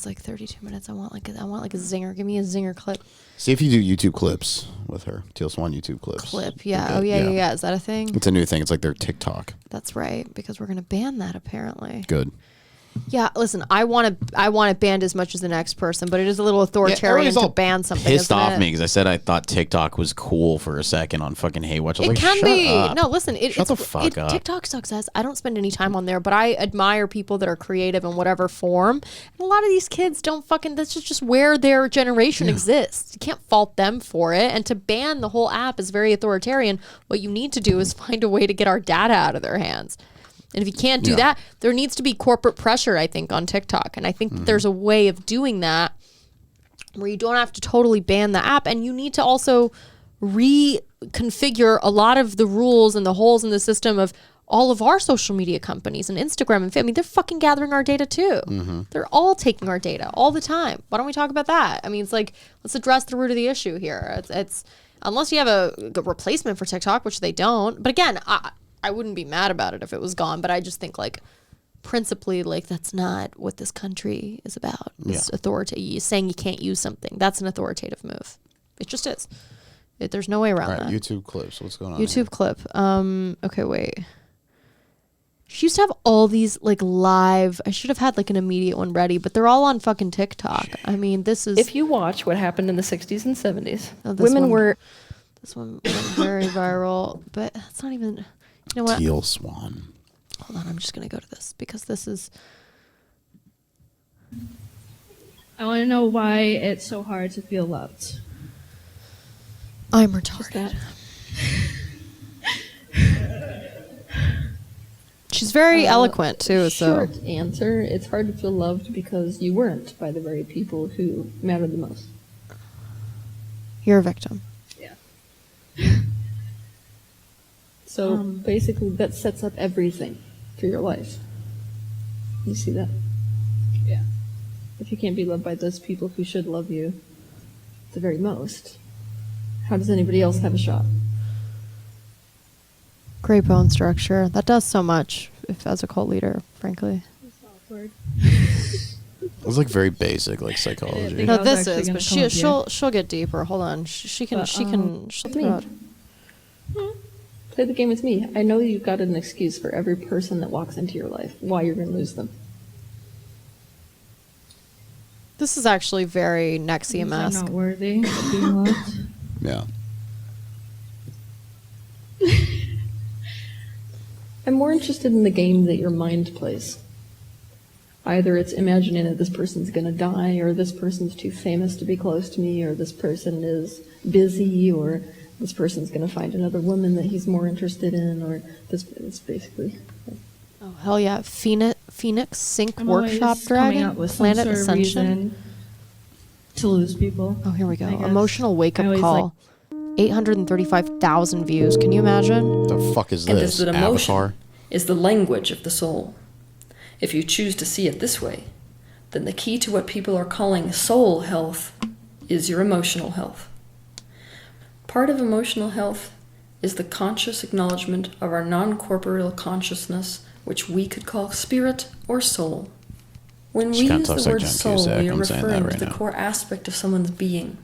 like 32 minutes. I want like a zinger. Give me a zinger clip. See if you do YouTube clips with her. Teal Swan YouTube clips. Yeah. Okay. Oh, yeah. Is that a thing? It's a new thing. It's like their TikTok. That's right, because we're going to ban that apparently. Good. Yeah, listen, I want it banned as much as the next person, but it is a little authoritarian to ban something. Pissed off it? me because I said I thought TikTok was cool for a second on fucking Haywatch. I was It like, can shut be. up. No, listen. Shut the fuck up. TikTok success. I don't spend any time on there, but I admire people that are creative in whatever form. And a lot of these kids don't fucking. That's just where their generation exists. You can't fault them for it. And to ban the whole app is very authoritarian. What you need to do is find a way to get our data out of their hands. And if you can't do that, there needs to be corporate pressure, I think, on TikTok. And I think that there's a way of doing that where you don't have to totally ban the app. And you need to also reconfigure a lot of the rules and the holes in the system of all of our social media companies and Instagram and they're fucking gathering our data too. They're all taking our data all the time. Why don't we talk about that? I mean, it's like, let's address the root of the issue here. It's unless you have a replacement for TikTok, which they don't. But again, I wouldn't be mad about it if it was gone, but I just think like principally like that's not what this country is about. This authority saying you can't use something. That's an authoritative move. It just is. There's no way around that. YouTube clips. What's going on? YouTube clip. Okay, wait. She used to have all these like live. I should have had like an immediate one ready, but they're all on fucking TikTok. I mean, this is. If you watch what happened in the 60s and 70s, This one went very viral, but it's not even. You know what? Teal Swan. Hold on, I'm just going to go to this because this is... I want to know why it's so hard to feel loved. I'm retarded. She's very eloquent too, so... Short answer, it's hard to feel loved because you weren't by the very people who mattered the most. You're a victim. Yeah. So basically that sets up everything for your life. You see that? if you can't be loved by those people who should love you the very most, how does anybody else have a shot? Great bone structure. That does so much if as a cult leader, frankly. It was like very basic, like psychology. No, was this actually is, gonna but come up here. she'll get deeper. Hold on. She'll throw out. Play the game with me. I know you've got an excuse for every person that walks into your life, why you're going to lose them. This is actually very I'm Nexium-esque. not worthy of being loved. Yeah. I'm more interested in the game that your mind plays. Either it's imagining that this person's going to die, or this person's too famous to be close to me, or this person is busy, or this person's going to find another woman that he's more interested in, or this. It's basically. Oh hell yeah! Phoenix Sync I'm Workshop always coming Dragon up with some Planet sort of Ascension. reason to lose people. Oh, here we go. I guess. Emotional wake I up always, call. 835,000 views. Can you imagine? The fuck is And this? that emotion Avatar? is the language of the soul. If you choose to see it this way, then the key to what people are calling soul health is your emotional health. Part of emotional health is the conscious acknowledgement of our non-corporeal consciousness, which we could call spirit or soul. When She we kinda use the talks like word John soul, Cusack, we are I'm saying that referring right to the now. core aspect of someone's being.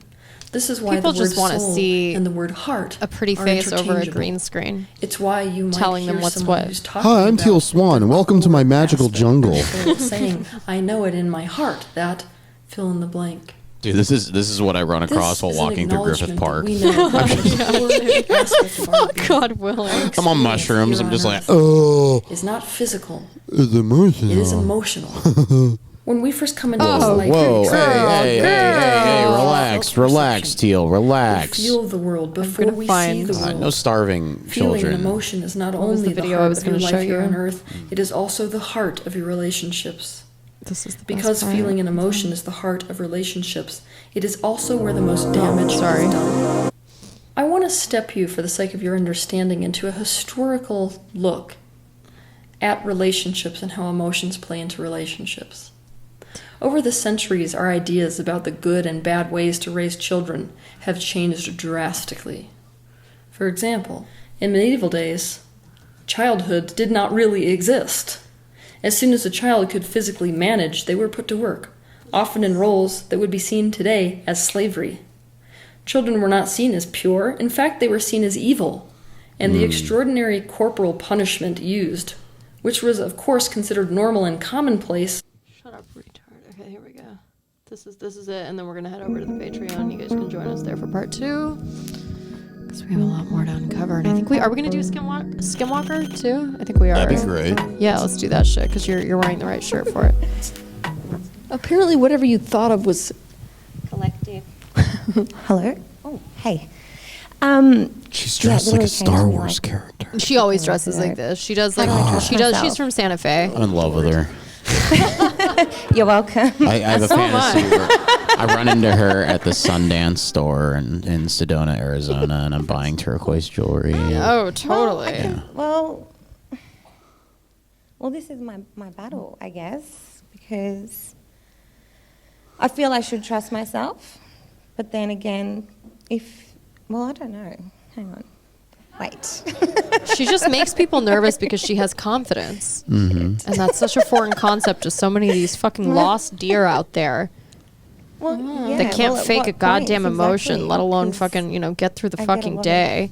This is why People the word just want to soul see and the word heart a pretty are face over a interchangeable. green screen. It's why you might telling them hear what's someone what. who's talking Hi, I'm about Teal Swan. the Welcome to my core magical aspect jungle. of the soul saying, I know it in my heart that fill in the blank. Dude, this is what I run across This while is an walking through Griffith acknowledgement Park. that we know the core aspect of our being. God willing. I'm on Experience mushrooms. here I'm just on like, Earth Oh, is not physical. it's emotional. It is emotional. When we first come into this life, whoa, we hey, relax, Self-perception. Teal, We relax. feel the world before gonna we see find- the world. No starving Feeling children. and emotion is not What was only the the video I heart was of your gonna life show here you? on Earth, it is also the heart of your relationships. This is the best Because part. feeling and emotion is the heart of relationships, it is also where the most damage sorry. is done. I want to step you, for the sake of your understanding, into a historical look at relationships and how emotions play into relationships. Over the centuries, our ideas about the good and bad ways to raise children have changed drastically. For example, in medieval days, childhood did not really exist. As soon as a child could physically manage, they were put to work, often in roles that would be seen today as slavery. Children were not seen as pure, in fact, they were seen as evil, and the extraordinary corporal punishment used, which was, of course, considered normal and commonplace. Shut up, retard. Okay, here we go. This is it, and then we're gonna head over to the Patreon. You guys can join us there for part 2, because we have a lot more to uncover. And I think are we gonna do Skinwalker too? I think we are. That'd be great. Yeah, let's do that shit, because you're wearing the right shirt for it. Apparently, whatever you thought of was Collective. Hello? Oh, hey. She's Yeah, dressed it like a really Star came to me Wars like- character. She always dresses like this. She does like trust she does. myself. She's from Santa Fe. I'm in love with her. You're welcome. I have a So am I. fantasy where I run into her at the Sundance store in Sedona, Arizona, and I'm buying turquoise jewelry. Oh, totally. Well, this is my battle, I guess, because I feel I should trust myself. But then again, I don't know. Hang on. Wait. She just makes people nervous because she has confidence. And that's such a foreign concept to so many of these fucking lost deer out there. Well, yeah, They can't well, at fake what a goddamn points emotion, exactly? let alone 'Cause fucking, get through the I get a fucking lot of- day.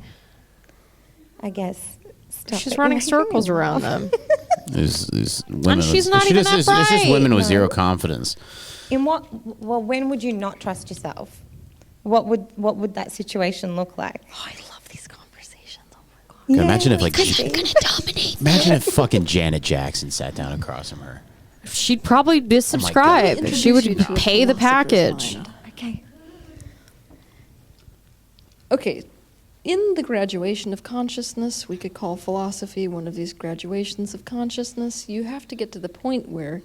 I guess. stuff She's that running makes me circles laugh. around them. These women. she's with- not she even just, that it's just bright. women with No. zero confidence. When would you not trust yourself? What would that situation look like? Oh, I love these conversations. Oh my god. God, imagine if dominate. imagine if fucking Janet Jackson sat down across from her. She'd probably subscribe. She would Introduce you to a pay the philosopher's package. mind. Okay. Okay, in the graduation of consciousness, we could call philosophy one of these graduations of consciousness. You have to get to the point where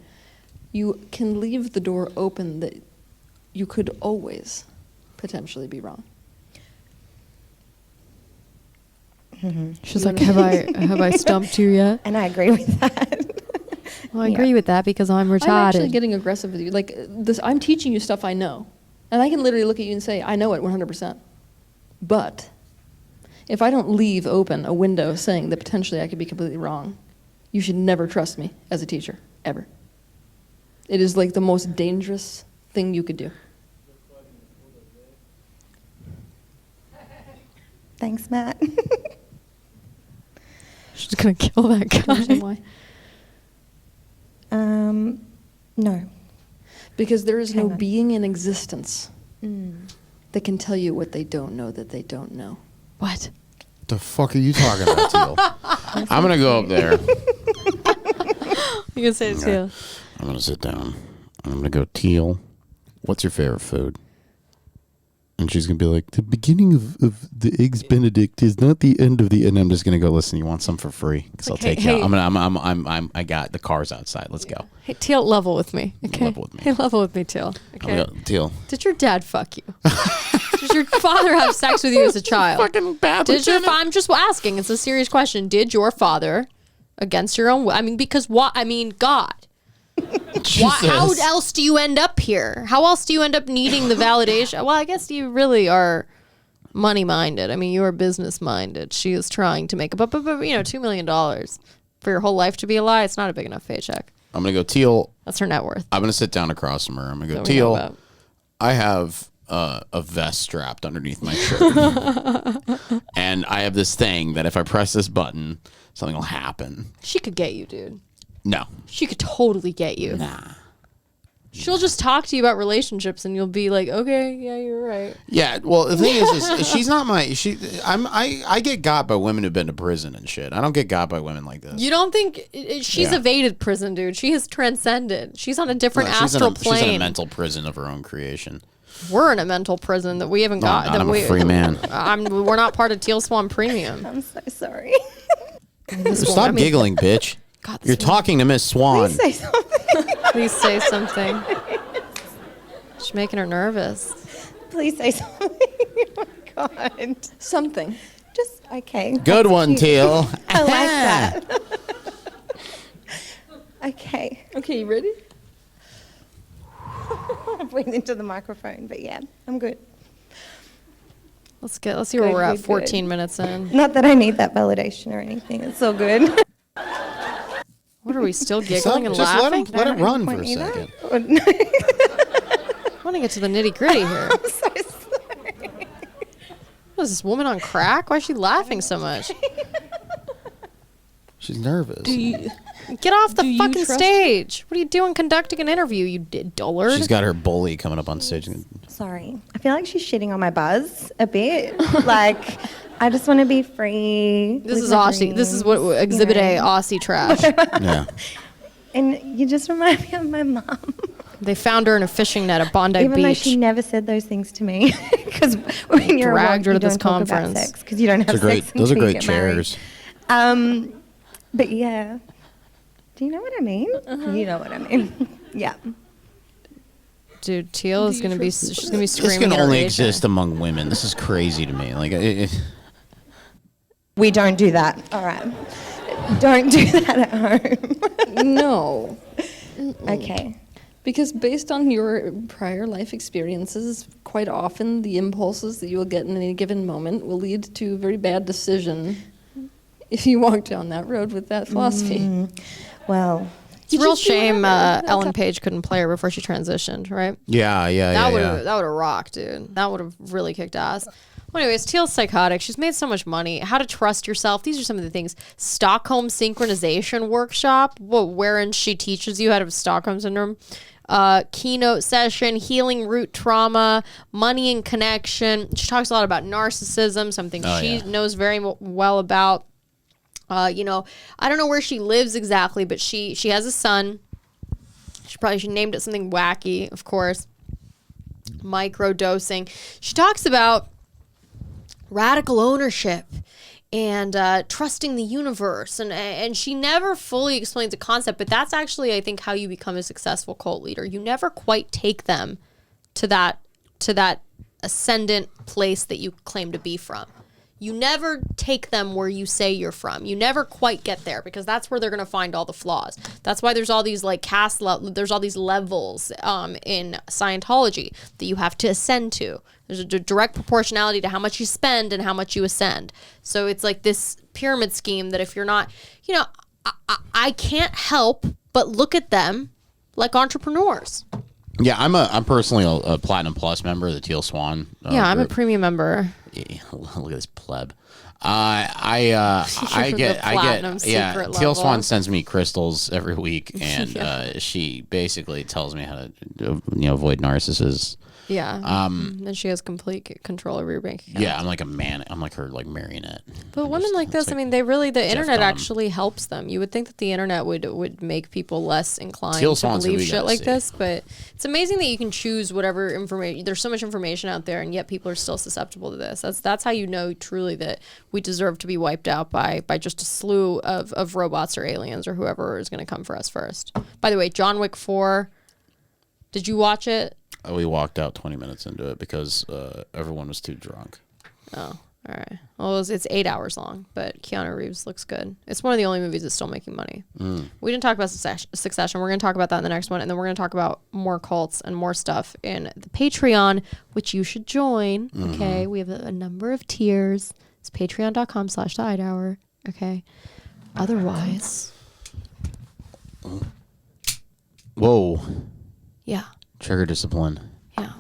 you can leave the door open that you could always potentially be wrong. She's like, have I stumped you yet? And I agree with that. Well, I agree with that because I'm retarded. I'm actually getting aggressive with you. Like this, I'm teaching you stuff I know, and I can literally look at you and say, I know it 100%. But if I don't leave open a window saying that potentially I could be completely wrong, you should never trust me as a teacher, ever. It is like the most dangerous thing you could do. Thanks, Matt. She's gonna kill that guy. Why? No. Because there is no being in existence that can tell you what they don't know that they don't know. What? The fuck are you talking about, Teal? I'm gonna go up there. You can say it, Teal. I'm gonna sit down. I'm gonna go, Teal, what's your favorite food? And she's gonna be like, the beginning of the eggs Benedict is not the end of the. And I'm just gonna go, listen, you want some for free? Because I'll take you out. I got the cars outside. Let's go. Hey, Teal, level with me. Okay. Level with me. Hey, level with me, Teal. Okay. I'm gonna go, Teal. Did your dad fuck you? Did your father have sex with you as a child? Fucking bad. Did your I'm just asking. It's a serious question. Did your father, against your own will? I mean, because what? I mean, God. How else do you end up here? How else do you end up needing the validation? Well, I guess you really are money minded. I mean, you are business minded. She is trying to make but you know, $2 million for your whole life to be a lie. It's not a big enough paycheck. I'm gonna go, Teal. That's her net worth. I'm gonna sit down across from her. I'm gonna go, Teal. I have a vest strapped underneath my shirt, and I have this thing that if I press this button, something will happen. She could get you, dude. No. She could totally get you. Nah. She'll just talk to you about relationships and you'll be like, okay, yeah, you're right. Yeah, well, the thing is she's not I get got by women who've been to prison and shit. I don't get got by women like this. You don't think she's evaded prison, dude? She has transcended. She's on a different astral plane. She's in a mental prison of her own creation. We're in a mental prison that we haven't got. I'm a free man. We're not part of Teal Swan Premium. I'm so sorry. Stop giggling, bitch. God, you're talking to Miss Swan. Please say something. Please say something. She's making her nervous. Please say something. Oh my God. Something. Just, okay. Good one, Teal. I like that. Okay. Okay, you ready? I breathe into the microphone, but yeah, I'm good. Let's see where we're at 14 minutes in. Not that I need that validation or anything. It's all good. What are we still giggling and laughing? Let it run for a second. I want to get to the nitty gritty here. I'm so sorry. What is this woman on crack? Why is she laughing so much? She's nervous. Get off the fucking stage. What are you doing conducting an interview, you dullard? She's got her bully coming up on stage. Sorry. I feel like she's shitting on my buzz a bit. Like, I just want to be free. This is Aussie. This is what Exhibit A, Aussie trash. Yeah. And you just remind me of my mom. They found her in a fishing net at Bondi Beach. Even though she never said those things to me. Because when you're dragged her to this conference. Because you don't have sex. Those are great chairs. But yeah. Do you know what I mean? You know what I mean. Yeah. Dude, Teal is going to be, she's going to be screaming. This can only exist among women. This is crazy to me. Like, we don't do that. All right. Don't do that at home. No. Okay. Because based on your prior life experiences, quite often the impulses that you will get in any given moment will lead to a very bad decision if you walk down that road with that philosophy. Well, it's a real shame Ellen Page couldn't play her before she transitioned, right? Yeah. That would have rocked, dude. That would have really kicked ass. Well, anyways, Teal's psychotic. She's made so much money. How to trust yourself. These are some of the things. Stockholm synchronization workshop, wherein she teaches you how to have Stockholm syndrome. Keynote session, healing root trauma, money and connection. She talks a lot about narcissism, something she knows very well about. You know, I don't know where she lives exactly, but she has a son. She named it something wacky, of course. Microdosing. She talks about radical ownership and trusting the universe, and she never fully explains the concept, but that's actually, I think, how you become a successful cult leader. You never quite take them to that ascendant place that you claim to be from. You never take them where you say you're from. You never quite get there because that's where they're going to find all the flaws. That's why there's all these like there's all these levels in Scientology that you have to ascend to. There's a direct proportionality to how much you spend and how much you ascend. So it's like this pyramid scheme that if you're not, you know, I can't help but look at them like entrepreneurs. Yeah, I'm personally a Platinum Plus member of the Teal Swan. Yeah, I'm a premium member. Yeah, look at this pleb. I get Teal Swan sends me crystals every week, and she basically tells me how to avoid narcissists. Yeah. And she has complete control over your bank account. Yeah, I'm like I'm like her like marionette. But women like this, I mean, the internet actually helps them. You would think that the internet would make people less inclined to believe shit like this, but it's amazing that you can choose whatever information. There's so much information out there, and yet people are still susceptible to this. That's how you know truly that we deserve to be wiped out by just a slew of robots or aliens or whoever is going to come for us first. By the way, John Wick 4, did you watch it? We walked out 20 minutes into it because everyone was too drunk. Oh, all right. Well, it's 8 hours long, but Keanu Reeves looks good. It's one of the only movies that's still making money. We didn't talk about Succession. We're going to talk about that in the next one, and then we're going to talk about more cults and more stuff in the Patreon, which you should join. Okay, we have a number of tiers. It's patreon.com/thehidehour. Okay. Otherwise. Whoa. Yeah. Trigger discipline. Yeah.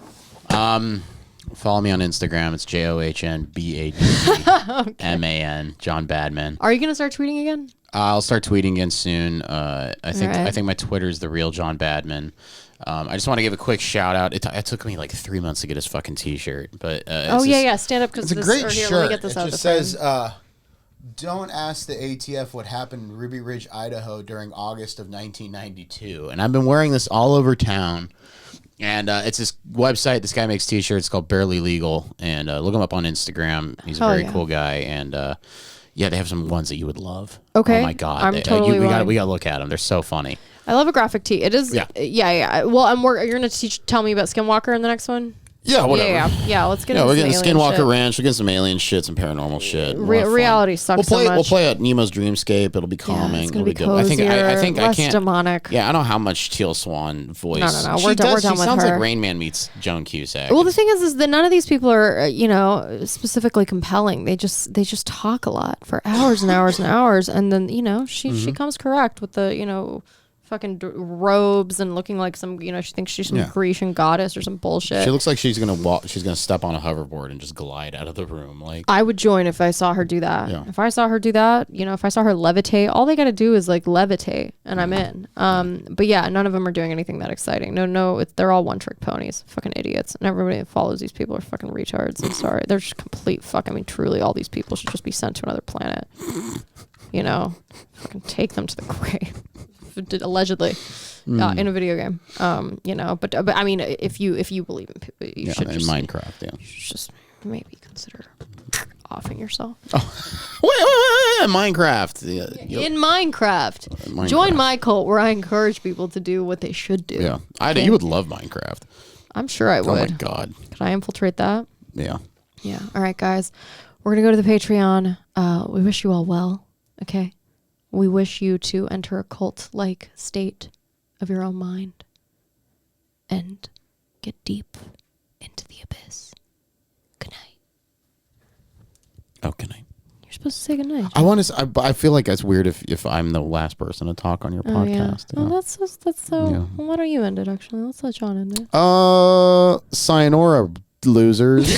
Follow me on Instagram. It's JOHNBADMAN. John Badman. Are you gonna start tweeting again? I'll start tweeting again soon. I think my Twitter is the real John Badman. I just want to give a quick shout out. It took me like 3 months to get his fucking T-shirt, but stand up because it's a great shirt. Let me get this it out just says, "Don't ask the ATF what happened in Ruby Ridge, Idaho during August of 1992." And I've been wearing this all over town. And it's this website. This guy makes T-shirts called Barely Legal, and look him up on Instagram. He's a very cool guy, and they have some ones that you would love. Okay, oh my god, I'm totally we got to look at them. They're so funny. I love a graphic tee. It is. Yeah. Well, you're gonna tell me about Skinwalker in the next one. Yeah, whatever. Yeah. Let's get. We're getting Skinwalker Ranch. We're getting some alien shit, some paranormal shit. Reality sucks so much. We'll play at Nemo's Dreamscape. It'll be calming. It's gonna be cozier, I think less demonic. Yeah, I don't know how much Teal Swan voice. No. We're done with her. She sounds like Rain Man meets Joan Cusack. Well, the thing is that none of these people are, specifically compelling. They just talk a lot for hours and hours and hours, and then she comes correct with the fucking robes and looking like some, she thinks she's some Grecian goddess or some bullshit. She looks like she's gonna step on a hoverboard and just glide out of the room. Like, I would join if I saw her do that. Yeah. If I saw her do that, if I saw her levitate, all they got to do is like levitate, and I'm in. But yeah, none of them are doing anything that exciting. No, they're all one trick ponies, fucking idiots, and everybody that follows these people are fucking retards. I'm sorry, they're just complete truly, all these people should just be sent to another planet. Fucking take them to the grave. Allegedly, in a video game, but I mean, if you believe in people, you should just Minecraft, you should just maybe consider offing yourself. Wait, Minecraft. In Minecraft, join my cult where I encourage people to do what they should do. Yeah, you would love Minecraft. I'm sure I would. Oh my god, can I infiltrate that? Yeah. All right, guys, we're gonna go to the Patreon. We wish you all well. Okay. We wish you to enter a cult-like state of your own mind and get deep into the abyss. Good night. Oh, good night. You're supposed to say good night. I feel like that's weird if I'm the last person to talk on your podcast. Yeah. Well, that's so. Yeah. Well, why don't you end it? Actually, let's let John end it. Sayonara, losers.